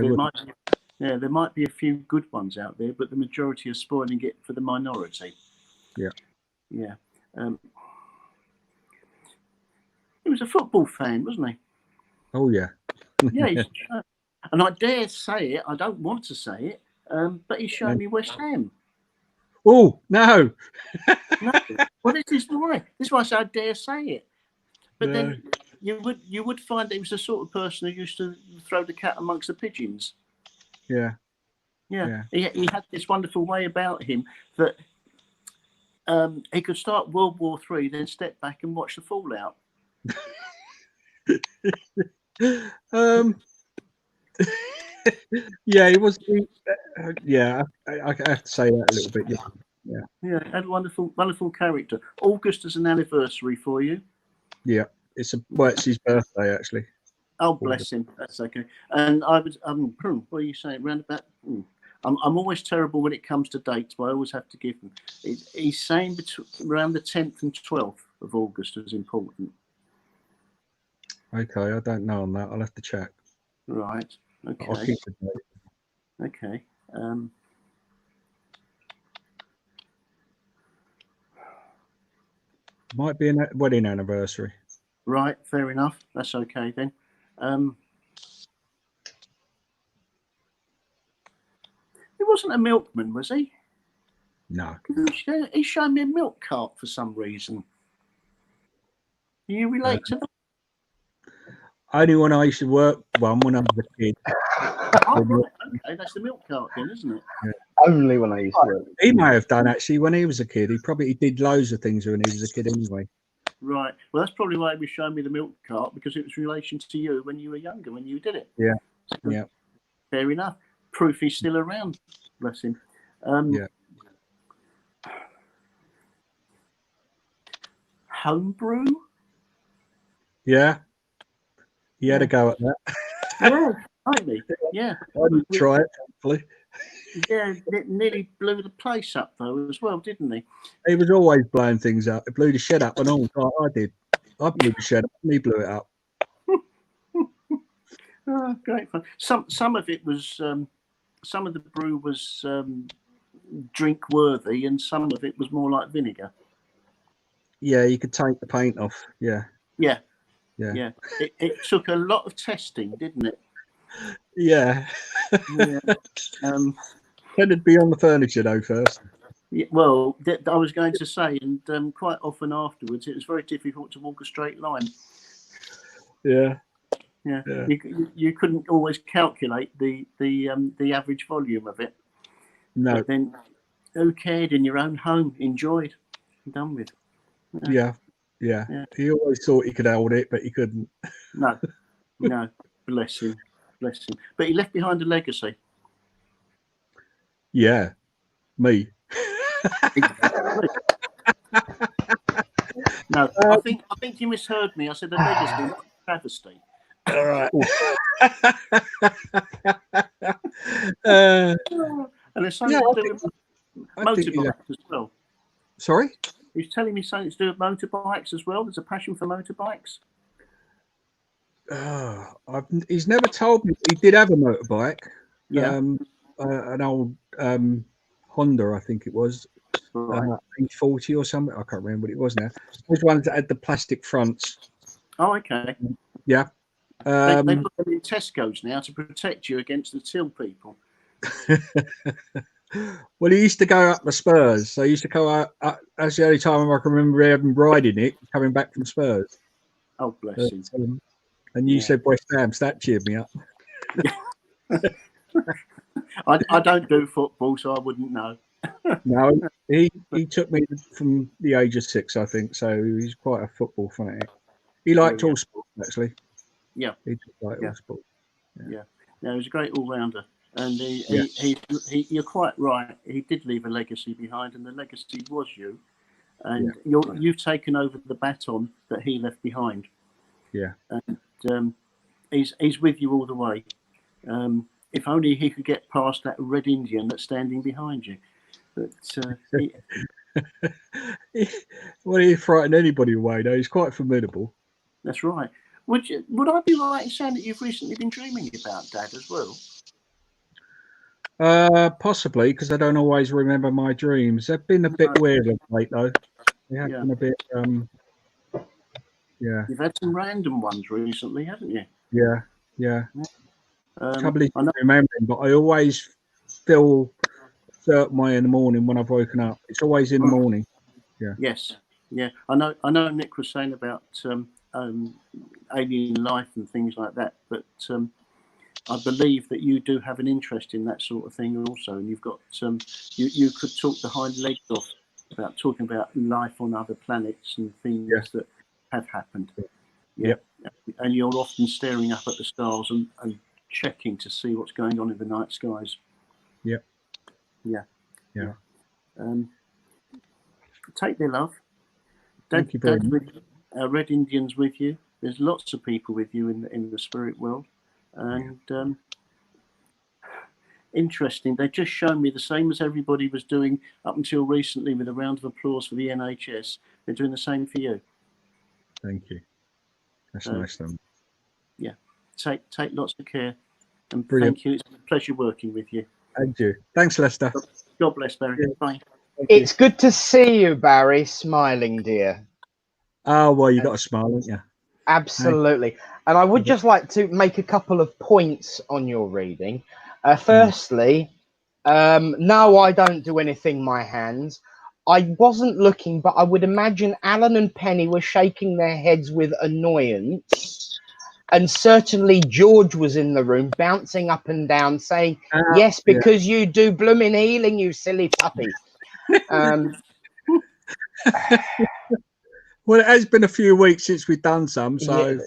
there might be a few good ones out there, but the majority are spoiling it for the minority. Yeah. He was a football fan, wasn't he? Oh yeah. Yeah, and I dare say it. I don't want to say it, but he's showing me West Ham. Oh no! No. Well, this is why I say I dare say it. But then you would find that he was the sort of person who used to throw the cat amongst the pigeons. Yeah. He had this wonderful way about him that he could start World War III, then step back and watch the fallout. Yeah, he was. Yeah, I have to say that a little bit. Yeah, had a wonderful character. August is an anniversary for you. Yeah, it's his birthday actually. Oh, bless him. That's okay. And I was what are you saying? Round about. I'm always terrible when it comes to dates, but I always have to give them. He's saying around the 10th and 12th of August is important. Okay, I don't know on that. I'll have to check. Right. Okay. I'll keep the date. Okay. Might be a wedding anniversary. Right. Fair enough. That's okay then. He wasn't a milkman, was he? No. He showed me a milk cart for some reason. Do you relate to that? Only when I used to work one when I was a kid. Oh, right. Okay, that's the milk cart then, isn't it? Yeah. Only when I used to work. He may have done actually when he was a kid. He did loads of things when he was a kid anyway. Right. Well, that's probably why he was showing me the milk cart, because it was in relation to you when you were younger, when you did it. Yeah. So, Yeah. Fair enough. Proof he's still around. Bless him. Yeah. Homebrew? Yeah. He had a go at that. Yeah, might be. Yeah. I didn't try it, thankfully. Yeah, it nearly blew the place up though as well, didn't he? He was always blowing things up. He blew the shed up and all. I did. I blew the shed up and he blew it up. Oh, great fun. Some of it was some of the brew was drink worthy, and some of it was more like vinegar. Yeah, you could take the paint off. Yeah. Yeah. Yeah. Yeah. It took a lot of testing, didn't it? Yeah. Yeah. Tended to be on the furniture though first. Yeah, well, I was going to say, and quite often afterwards, it was very difficult to walk a straight line. Yeah. Yeah. Yeah. You couldn't always calculate the average volume of it. No. But then, who cared? In your own home, enjoyed, done with. Yeah. He always thought he could hold it, but he couldn't. No. Bless him. But he left behind a legacy. Yeah, me. No, I think you misheard me. I said a legacy, not a travesty. All right. And there's something to do with motorbikes as well. Sorry? He's telling me something to do with motorbikes as well. There's a passion for motorbikes. He's never told me. He did have a motorbike. Yeah. An old Honda, I think it was. Right. 40 or something. I can't remember what it was now. Those ones that had the plastic fronts. Oh, okay. Yeah. They put them in Tesco's now to protect you against the till people. Well, he used to go up the Spurs. So he used to go out. That's the only time I can remember him riding it, coming back from Spurs. Oh, bless him. And you said West Ham, so that cheered me up. I don't do football, so I wouldn't know. No, he took me from the age of 6, I think. So he's quite a football fanatic. He liked all sports, actually. Yeah. He just liked all sports. Yeah. No, he was a great all-rounder. And you're quite right. He did leave a legacy behind, and the legacy was you. And you've taken over the baton that he left behind. Yeah. And he's with you all the way. If only he could get past that red Indian that's standing behind you. But well, he frightened anybody away. No, he's quite formidable. That's right. Would I be right in saying that you've recently been dreaming about Dad as well? Possibly, because I don't always remember my dreams. They've been a bit weird of late, though. They have been a bit. You've had some random ones recently, haven't you? Yeah. Trouble is remembering, but I always feel a certain way in the morning when I've woken up. It's always in the morning. Yeah. Yes. Yeah. I know. Nick was saying about alien life and things like that, but I believe that you do have an interest in that sort of thing also, and you've got you could talk the hind legs off about talking about life on other planets and things that have happened. Yeah. And you're often staring up at the stars and checking to see what's going on in the night skies. Yeah. Take their love. Thank you very much. Red Indians with you. There's lots of people with you in the spirit world, and interesting. They've just shown me the same as everybody was doing up until recently, with a round of applause for the NHS. They're doing the same for you. Thank you. That's nice of them. Yeah. Take lots of care, and Brilliant. thank you. It's a pleasure working with you. Thank you. Thanks, Lester. God bless, Barry. Yeah. Bye. It's good to see you, Barry, smiling, dear. Oh, well, you got a smile, haven't you? Absolutely. And I would just like to make a couple of points on your reading. Firstly, no, I don't do anything my hands. I wasn't looking, but I would imagine Alan and Penny were shaking their heads with annoyance. And certainly George was in the room, bouncing up and down, saying, yes, because you do blooming healing, you silly puppy. Well, it has been a few weeks since we've done some, so... Yeah,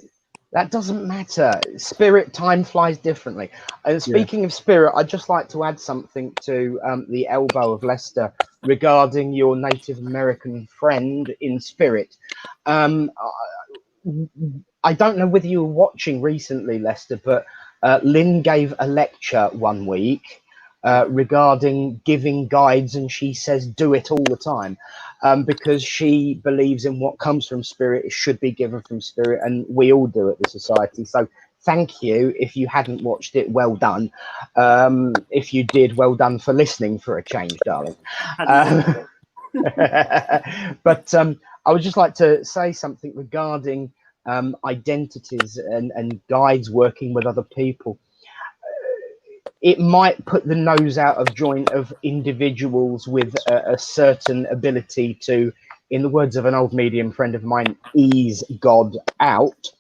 that doesn't matter. Spirit, time flies differently. And speaking of spirit, I'd just like to add something to the elbow of Lester regarding your Native American friend in spirit. I don't know whether you were watching recently, Lester, but Lynn gave a lecture one week regarding giving guides, and she says do it all the time. Because she believes in what comes from spirit, it should be given from spirit, and we all do at the society. So thank you. If you hadn't watched it, well done. If you did, well done for listening for a change, darling. But I would just like to say something regarding identities and guides working with other people. It might put the nose out of joint of individuals with a certain ability to, in the words of an old medium friend of mine, ease God out.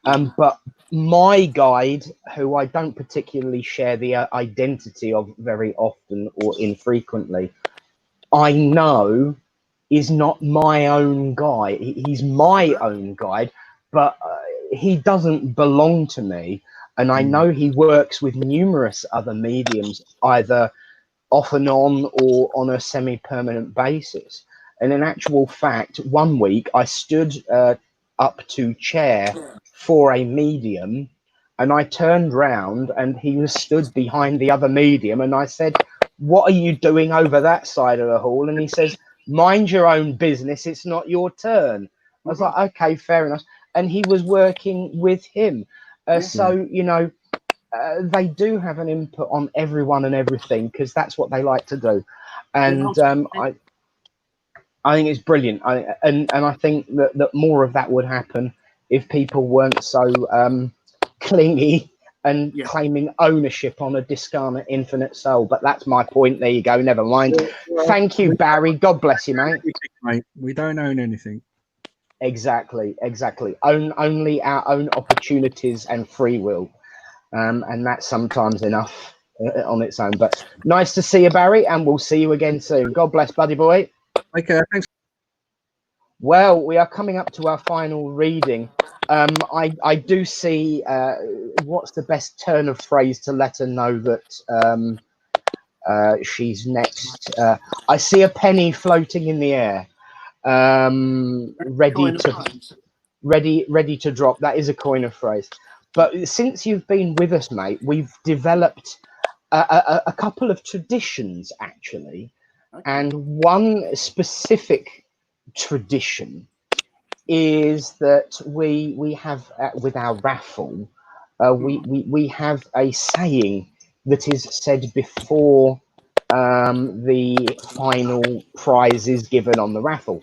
But my guide, who I don't particularly share the identity of very often or infrequently, I know is not my own guide. He's my own guide, but he doesn't belong to me. And I know he works with numerous other mediums, either off and on or on a semi-permanent basis. And in actual fact, one week I stood up to chair for a medium, and I turned round and he was stood behind the other medium, and I said, what are you doing over that side of the hall? And he says, mind your own business, it's not your turn. I was like, okay, fair enough. And he was working with him. So, you know, they do have an input on everyone and everything, because that's what they like to do. And I think it's brilliant. And I think that more of that would happen if people weren't so clingy and claiming ownership on a discarnate infinite soul. But that's my point. There you go. Never mind. Thank you, Barry. God bless you, mate. We don't own anything. Exactly. Only our own opportunities and free will, and that's sometimes enough on its own. But nice to see you, Barry, and we'll see you again soon. God bless, buddy boy. Okay, thanks. Well, we are coming up to our final reading. I do see what's the best turn of phrase to let her know that she's next. I see a penny floating in the air. Ready to drop. That is a coin of phrase. But since you've been with us, mate, we've developed a couple of traditions, actually. And one specific tradition is that we have with our raffle, we have a saying that is said before the final prize is given on the raffle.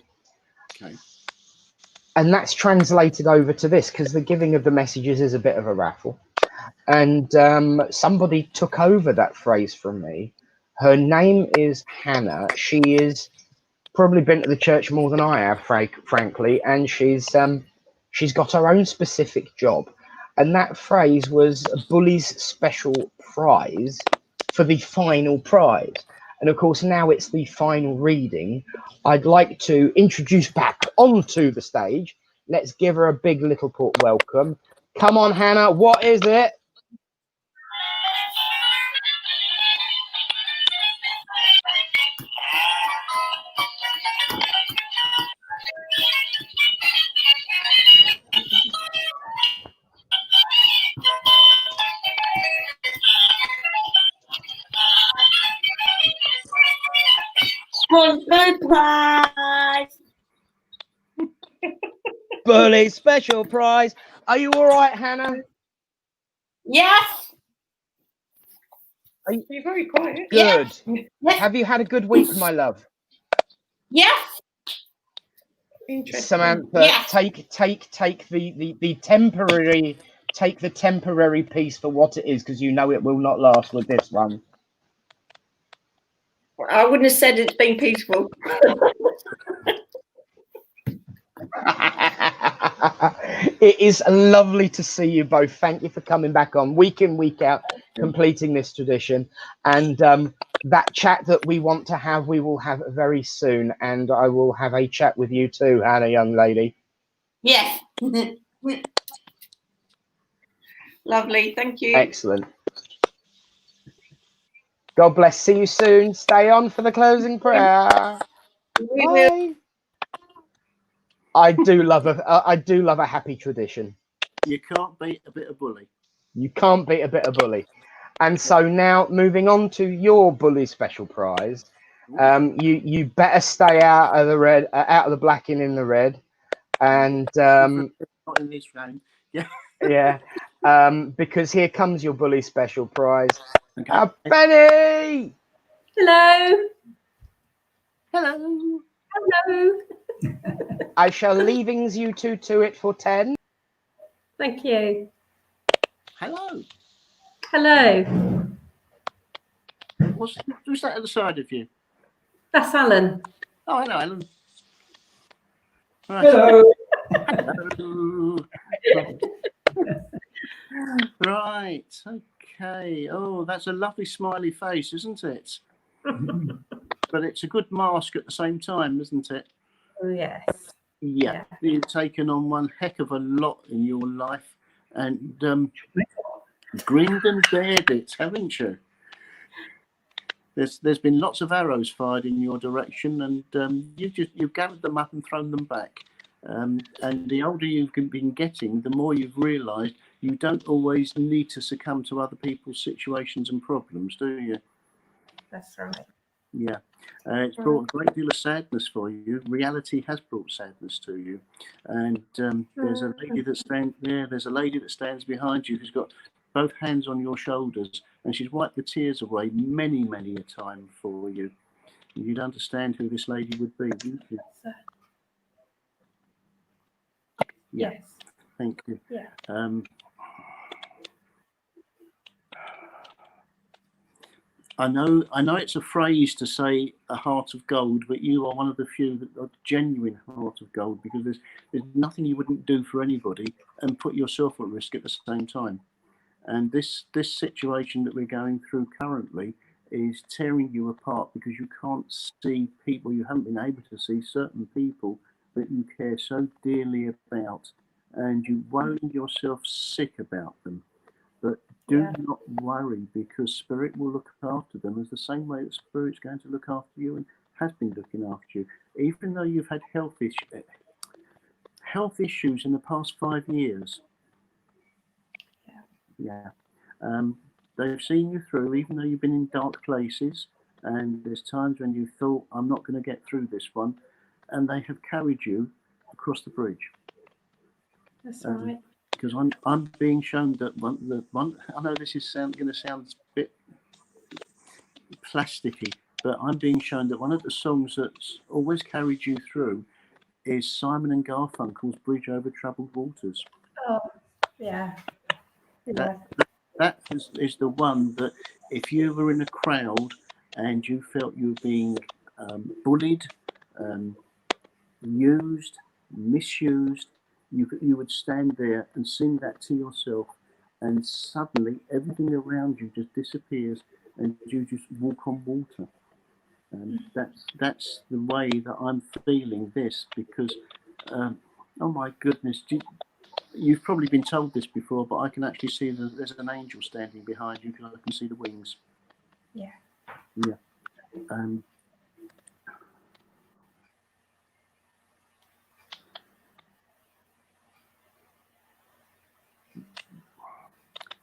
And that's translated over to this, because the giving of the messages is a bit of a raffle. And somebody took over that phrase from me. Her name is Hannah. She is probably been to the church more than I have, frankly, and she's got her own specific job. And that phrase was Bully's special prize for the final prize. And of course, now it's the final reading. I'd like to introduce back onto the stage. Let's give her a big Littleport welcome. Come on, Hannah, what is it? Bully prize. Bully special prize. Are you all right, Hannah? Yes. You're very quiet. good. Yes. Have you had a good week, my love? Yes. Interesting. Samantha, yes. take the temporary, take the temporary piece for what it is, because you know it will not last with this one. I wouldn't have said it's been peaceful. It is lovely to see you both. Thank you for coming back on week in, week out, completing this tradition. And that chat that we want to have, we will have very soon. And I will have a chat with you too, Hannah, young lady. Yes. Lovely. Thank you. Excellent. God bless. See you soon. Stay on for the closing prayer. Bye. I do love a happy tradition. You can't beat a bit of bully. You can't beat a bit of bully. And so now moving on to your bully special prize. You better stay out of the red, out of the black and in the red. And not in this round. Yeah. Yeah. Because here comes your bully special prize. Okay. Benny! Hello. Hello. Hello. I shall leavings you two to it for 10. Thank you. Hello. Hello. Who's that at the side of you? That's Alan. Oh, hello, Alan. Right. Hello. Hello. Right. Okay. Oh, that's a lovely smiley face, isn't it? But it's a good mask at the same time, isn't it? Oh, yes. Yeah. You've taken on one heck of a lot in your life, and grinned and bared it, haven't you? There's been lots of arrows fired in your direction, and you've gathered them up and thrown them back. And the older you've been getting, the more you've realised you don't always need to succumb to other people's situations and problems, do you? That's right. Yeah. It's brought a great deal of sadness for you. Reality has brought sadness to you. And there's a lady that stands there. There's a lady that stands behind you who's got both hands on your shoulders, and she's wiped the tears away many, many a time for you. You'd understand who this lady would be, wouldn't you? Yeah. Yes. Thank you. Yeah. I know it's a phrase to say a heart of gold, but you are one of the few that are genuine heart of gold, because there's nothing you wouldn't do for anybody and put yourself at risk at the same time. And this situation that we're going through currently is tearing you apart, because you can't see people, you haven't been able to see certain people that you care so dearly about, and you worry yourself sick about them. But do not worry, because Spirit will look after them as the same way that Spirit's going to look after you and has been looking after you. Even though you've had health issues in the past 5 years. Yeah. They've seen you through, even though you've been in dark places, and there's times when you thought, I'm not going to get through this one, and they have carried you across the bridge. That's right. Because I'm being shown that one. I know this is going to sound a bit plasticky, but I'm being shown that one of the songs that's always carried you through is Simon and Garfunkel's "Bridge Over Troubled Waters." Oh, yeah. That is the one that, if you were in a crowd and you felt you were being bullied, used, misused, you would stand there and sing that to yourself, and suddenly everything around you just disappears and you just walk on water. That's the way that I'm feeling this, because oh my goodness, you've probably been told this before, but I can actually see that there's an angel standing behind you because I can see the wings. Yeah. Yeah.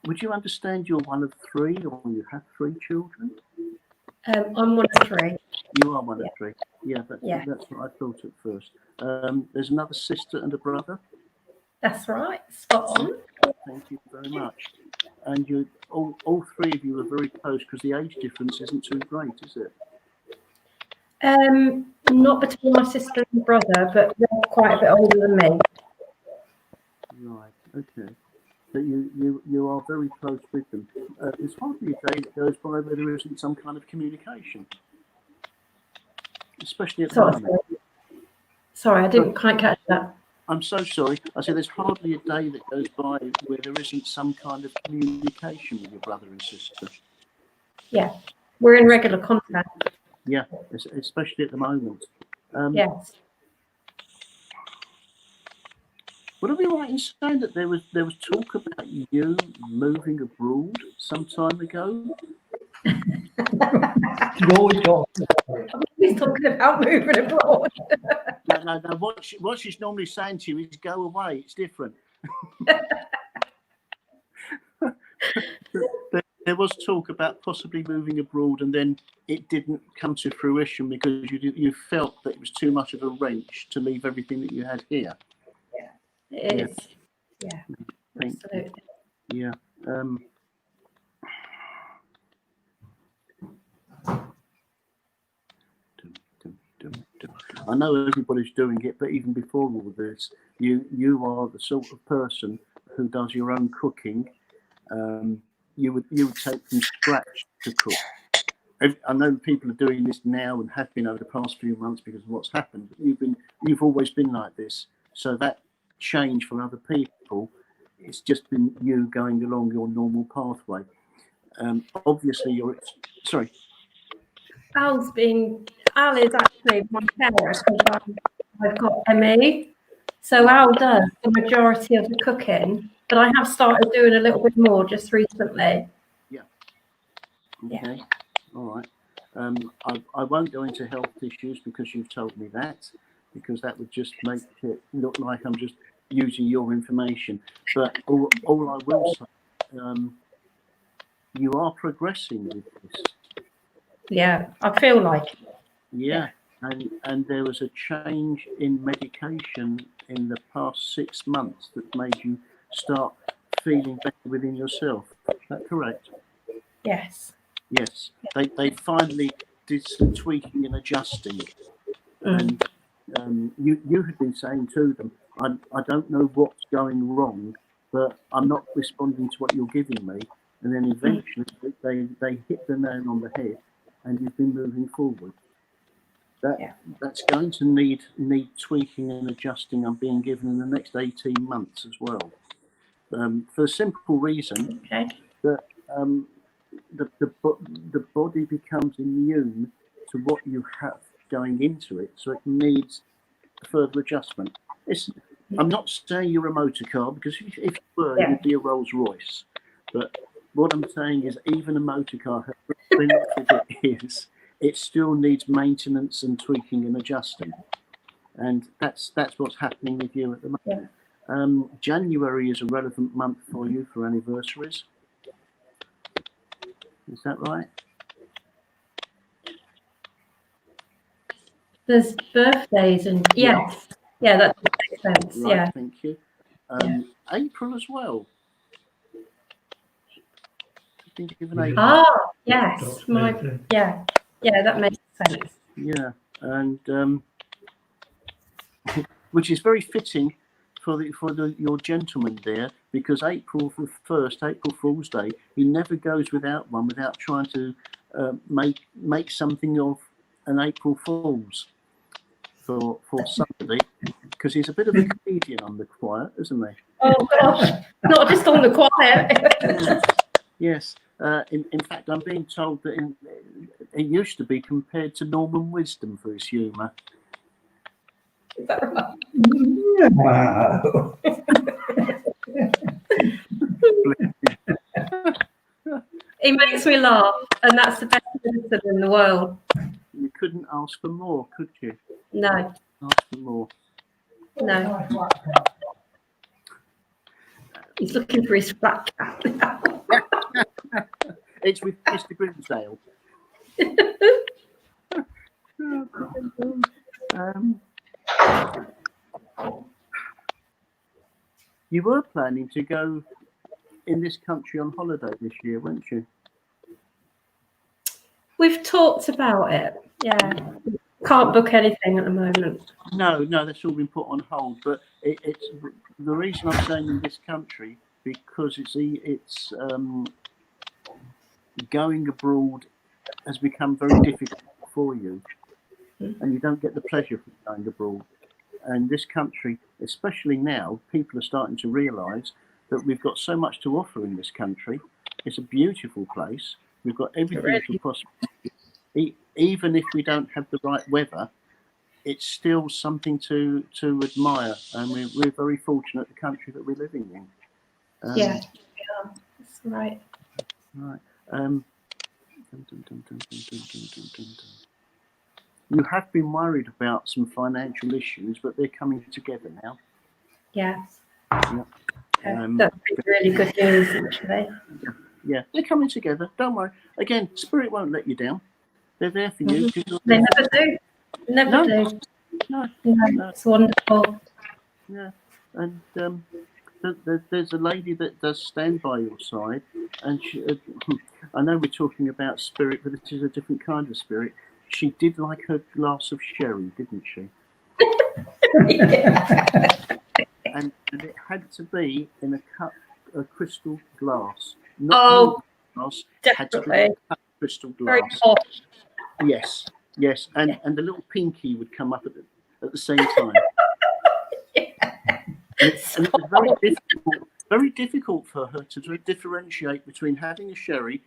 Would you understand you're one of 3, or you have 3 children? I'm one of 3. You are one of 3. Yeah, that's what I thought at first. There's another sister and a brother. That's right. Spot on. Thank you very much. And you, all 3 of you are very close, because the age difference isn't too great, is it? Not between my sister and brother, but they're quite a bit older than me. Right. Okay. But you are very close with them. There's hardly a day that goes by where there isn't some kind of communication, especially at the moment. Sorry, I didn't quite catch that. I'm so sorry. I said there's hardly a day that goes by where there isn't some kind of communication with your brother and sister. Yeah, we're in regular contact. Yeah, especially at the moment. Yes. Would I be right in saying that there was talk about you moving abroad some time ago? Always talking. He's talking about moving abroad. No. What she's normally saying to you is go away. It's different. There was talk about possibly moving abroad, and then it didn't come to fruition because you felt that it was too much of a wrench to leave everything that you had here. It is. Yeah. Absolutely. Yeah. I know everybody's doing it, but even before all this, you are the sort of person who does your own cooking. You would take from scratch to cook. I know people are doing this now and have been over the past few months because of what's happened. But you've always been like this. So that change for other people, it's just been you going along your normal pathway. Obviously, sorry. Al is actually my carer because I've got ME. So Al does the majority of the cooking, but I have started doing a little bit more just recently. Yeah. Okay. Yeah. All right. I won't go into health issues because you've told me that, because that would just make it look like I'm just using your information. But all I will say, you are progressing with this. Yeah, I feel like it. Yeah. And there was a change in medication in the past 6 months that made you start feeling better within yourself. Is that correct? Yes. Yes. They finally did some tweaking and adjusting. And you had been saying to them, I don't know what's going wrong, but I'm not responding to what you're giving me. And then eventually they hit the nail on the head, and you've been moving forward. That's going to need tweaking and adjusting. I'm being given in the next 18 months as well, for the simple reason that the body becomes immune to what you have going into it, so it needs further adjustment. I'm not saying you're a motor car, because if you were, you'd be a Rolls Royce. But what I'm saying is, even a motor car, how expensive it is, it still needs maintenance and tweaking and adjusting. And that's what's happening with you at the moment. Yeah. January is a relevant month for you for anniversaries. Is that right? There's birthdays and yes. Yeah, that makes sense. Right, yeah. Thank you. April as well. Yes. Yeah, that makes sense. Yeah, and which is very fitting for your gentleman there, because April 1st, April Fool's Day, he never goes without one, without trying to make something of an April Fool's for somebody, because he's a bit of a comedian on the quiet, isn't he? Oh gosh, not just on the quiet. Yes. In fact, I'm being told that He used to be compared to Norman Wisdom for his humour. Is that right? No. He makes me laugh, and that's the best medicine in the world. You couldn't ask for more, could you? No, Ask for more. no. He's looking for his flat cap now. It's with Mr. Grimsdale. You were planning to go in this country on holiday this year, weren't you? We've talked about it. Yeah. Can't book anything at the moment. No, that's all been put on hold. But it's the reason I'm saying in this country because it's going abroad has become very difficult for you, and you don't get the pleasure of going abroad. And this country, especially now, people are starting to realise that we've got so much to offer in this country. It's a beautiful place. We've got everything for possibility. Even if we don't have the right weather, it's still something to admire. And we're very fortunate the country that we're living in. Yeah, that's right. Right. You have been worried about some financial issues, but they're coming together now. Yeah. Yeah. That's really good news, actually. Yeah, they're coming together. Don't worry. Again, Spirit won't let you down. They're there for you. They never do. Never do. No. It's wonderful. Yeah. And there's a lady that does stand by your side. And she, I know we're talking about spirit, but this is a different kind of spirit. She did like her glass of sherry, didn't she? And it had to be in a crystal glass. Not glass. Definitely. Had to be in a crystal glass. Very hot. Yes. And the little pinky would come up at the same time. And it was very difficult for her to differentiate between having a sherry,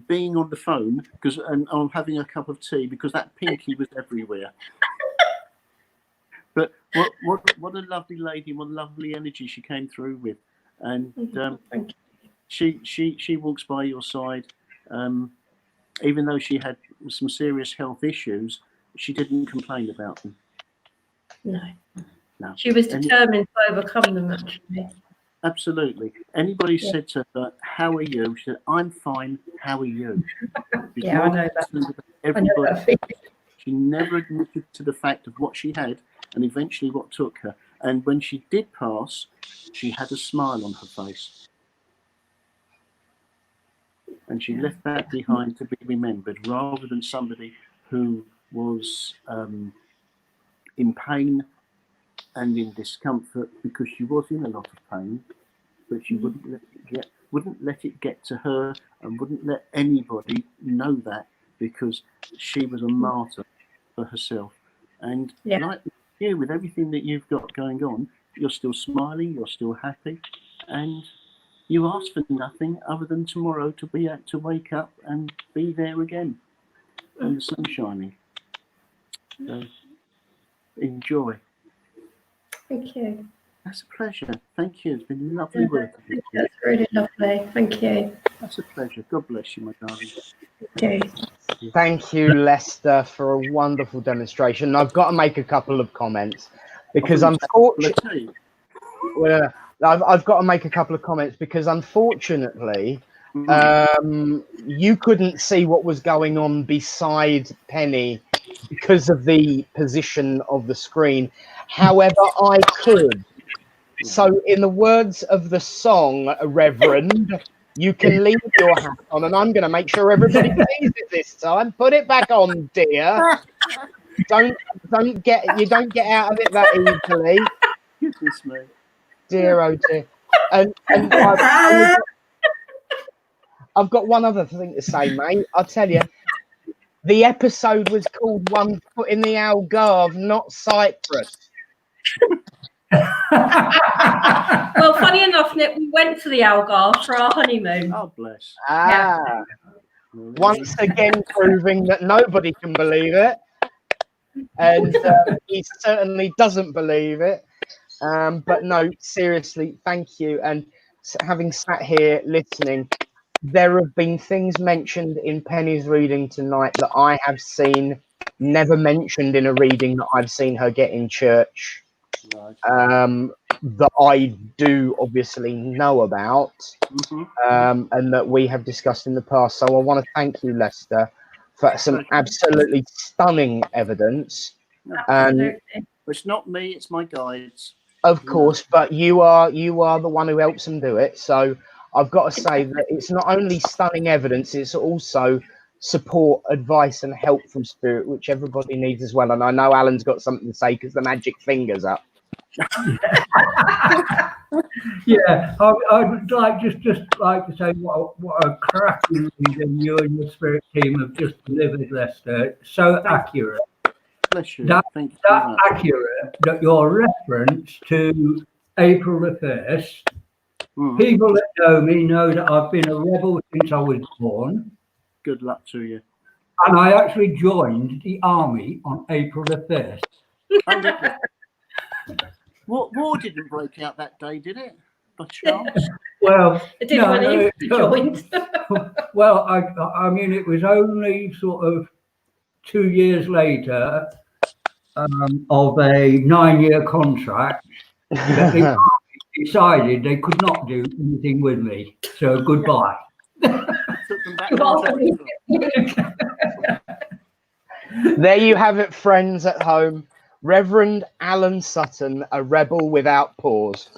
being on the phone, and having a cup of tea, because that pinky was everywhere. But what a lovely lady, what a lovely energy she came through with, and she walks by your side, even though she had some serious health issues, she didn't complain about them. No. She was determined to overcome them, actually. Absolutely. Anybody said to her, "How are you?" She said, "I'm fine. How are you?" Yeah, I know that. Everybody. She never admitted to the fact of what she had and eventually what took her. And when she did pass, she had a smile on her face. And she left that behind to be remembered, rather than somebody who was in pain and in discomfort, because she was in a lot of pain, but she wouldn't let it get to her, and wouldn't let anybody know that, because she was a martyr for herself. And like you, with everything that you've got going on, you're still smiling, you're still happy, and you ask for nothing other than tomorrow to wake up and be there again, and the sun shining. So enjoy. Thank you. That's a pleasure. Thank you. It's been lovely working with you. That's really lovely. Thank you. That's a pleasure. God bless you, my darling. Okay. Thank you, Lester, for a wonderful demonstration. I've got to make a couple of comments because unfortunately, I've got to make a couple of comments because unfortunately, you couldn't see what was going on beside Penny because of the position of the screen. However, I could. So in the words of the song, Reverend, you can leave your hat on, and I'm going to make sure everybody sees it this time. Put it back on, dear. Don't get out of it that easily. Goodness me. Dear, oh dear. And I've got one other thing to say, mate. I'll tell you. The episode was called One Foot in the Algarve, not Cyprus. Well, funny enough, Nick, we went to the Algarve for our honeymoon. Oh, bless. Ah. once again proving that nobody can believe it, and he certainly doesn't believe it. But no, seriously, thank you. And having sat here listening, there have been things mentioned in Penny's reading tonight that I have seen never mentioned in a reading that I've seen her get in church. That I do obviously know about, and that we have discussed in the past. So I want to thank you, Lester, for some absolutely stunning evidence. And it's not me, it's my guides. Of course, but you are the one who helps them do it. So I've got to say that it's not only stunning evidence, it's also support, advice, and help from spirit, which everybody needs as well. And I know Alan's got something to say because the magic finger's up. Yeah, I would just like to say what a cracking reading you and your spirit team have just delivered, Lester. So accurate. Bless you. That accurate that your reference to April the 1st. People that know me know that I've been a rebel since I was born. Good luck to you. And I actually joined the army on April the 1st. War didn't break out that day, did it? By chance? Well, it did when you joined. Well, I mean, it was only sort of 2 years later of a 9-year contract that the army decided they could not do anything with me. So goodbye. There you have it, friends at home. Reverend Alan Sutton, a rebel without pause.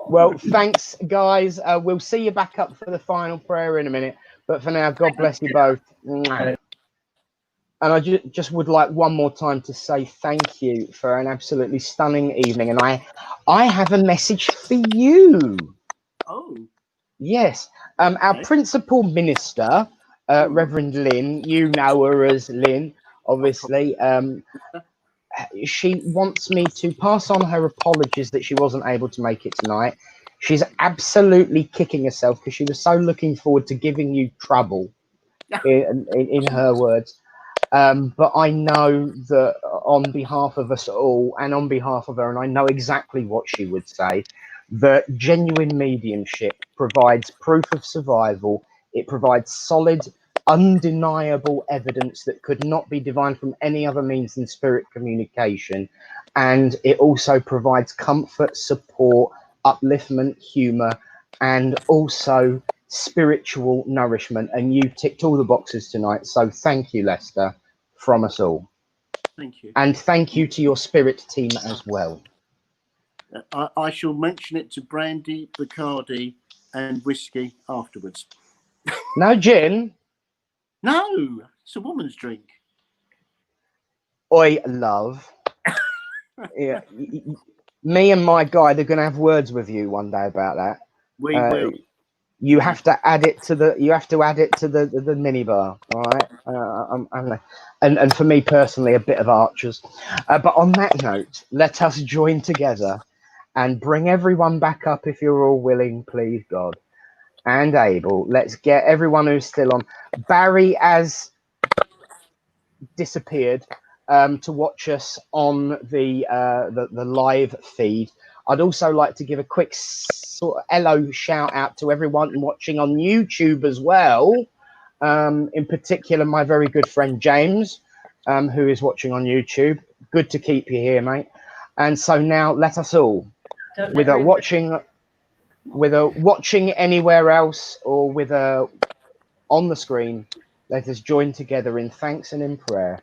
Well, thanks, guys. We'll see you back up for the final prayer in a minute. But for now, God bless you both. And I just would like one more time to say thank you for an absolutely stunning evening. And I have a message for you. Oh. Yes. Our principal minister, Reverend Lynn, you know her as Lynn, obviously. She wants me to pass on her apologies that she wasn't able to make it tonight. She's absolutely kicking herself because she was so looking forward to giving you trouble, in her words. But I know that on behalf of us all and on behalf of her, and I know exactly what she would say, that genuine mediumship provides proof of survival. It provides solid, undeniable evidence that could not be divined from any other means than spirit communication. And it also provides comfort, support, upliftment, humor, and also spiritual nourishment. And you ticked all the boxes tonight. So thank you, Lester, from us all. Thank you. And thank you to your spirit team as well. I shall mention it to Brandy, Bacardi, and whiskey afterwards. No gin? No, it's a woman's drink. Oi, love. Yeah, me and my guy, they're going to have words with you one day about that. We will. You have to add it to the. You have to add it to the minibar. All right. And for me personally, a bit of Archers. But on that note, let us join together and bring everyone back up if you're all willing, please, God, and able. Let's get everyone who's still on. Barry has disappeared to watch us on the live feed. I'd also like to give a quick sort of hello shout out to everyone watching on YouTube as well. In particular, my very good friend James, who is watching on YouTube. Good to keep you here, mate. And so now let us all, whether watching anywhere else or whether on the screen, let us join together in thanks and in prayer.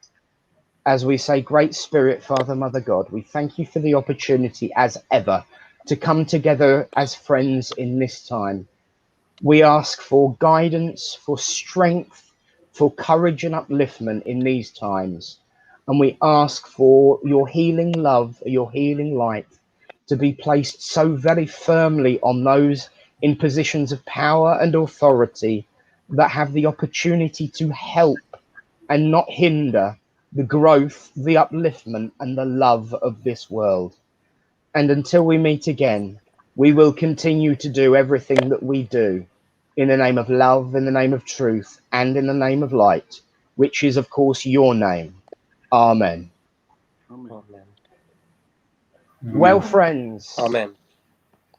As we say, Great Spirit, Father, Mother, God, we thank you for the opportunity as ever to come together as friends in this time. We ask for guidance, for strength, for courage and upliftment in these times. And we ask for your healing love, your healing light to be placed so very firmly on those in positions of power and authority that have the opportunity to help and not hinder the growth, the upliftment, and the love of this world. And until we meet again, We will continue to do everything that we do in the name of love, in the name of truth, and in the name of light, which is, of course, your name. Amen. Amen. Well, friends, Amen.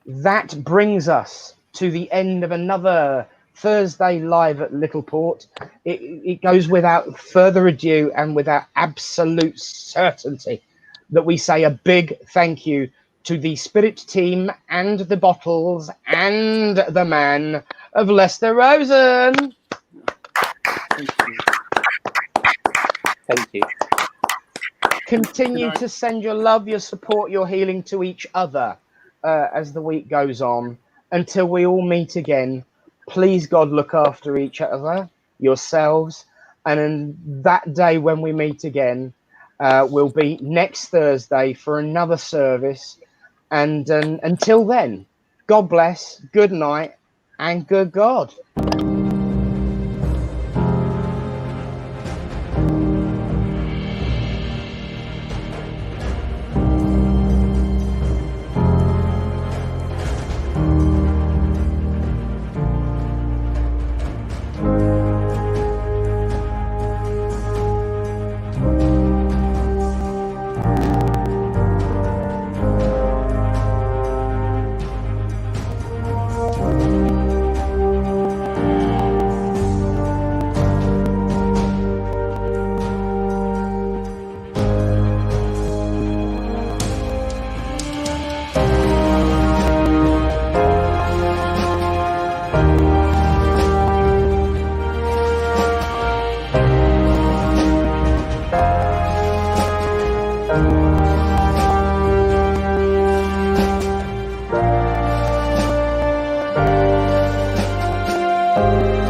that brings us to the end of another Thursday live at Littleport. It goes without further ado and without absolute certainty that we say a big thank you to the spirit team and the bottles and the man of Lester Rosen. Thank you. Thank you. Continue to send your love, your support, your healing to each other as the week goes on. Until we all meet again, please, God, look after each other, yourselves. And in that day when we meet again will be next Thursday for another service. And until then, God bless, good night, and good God. Bye.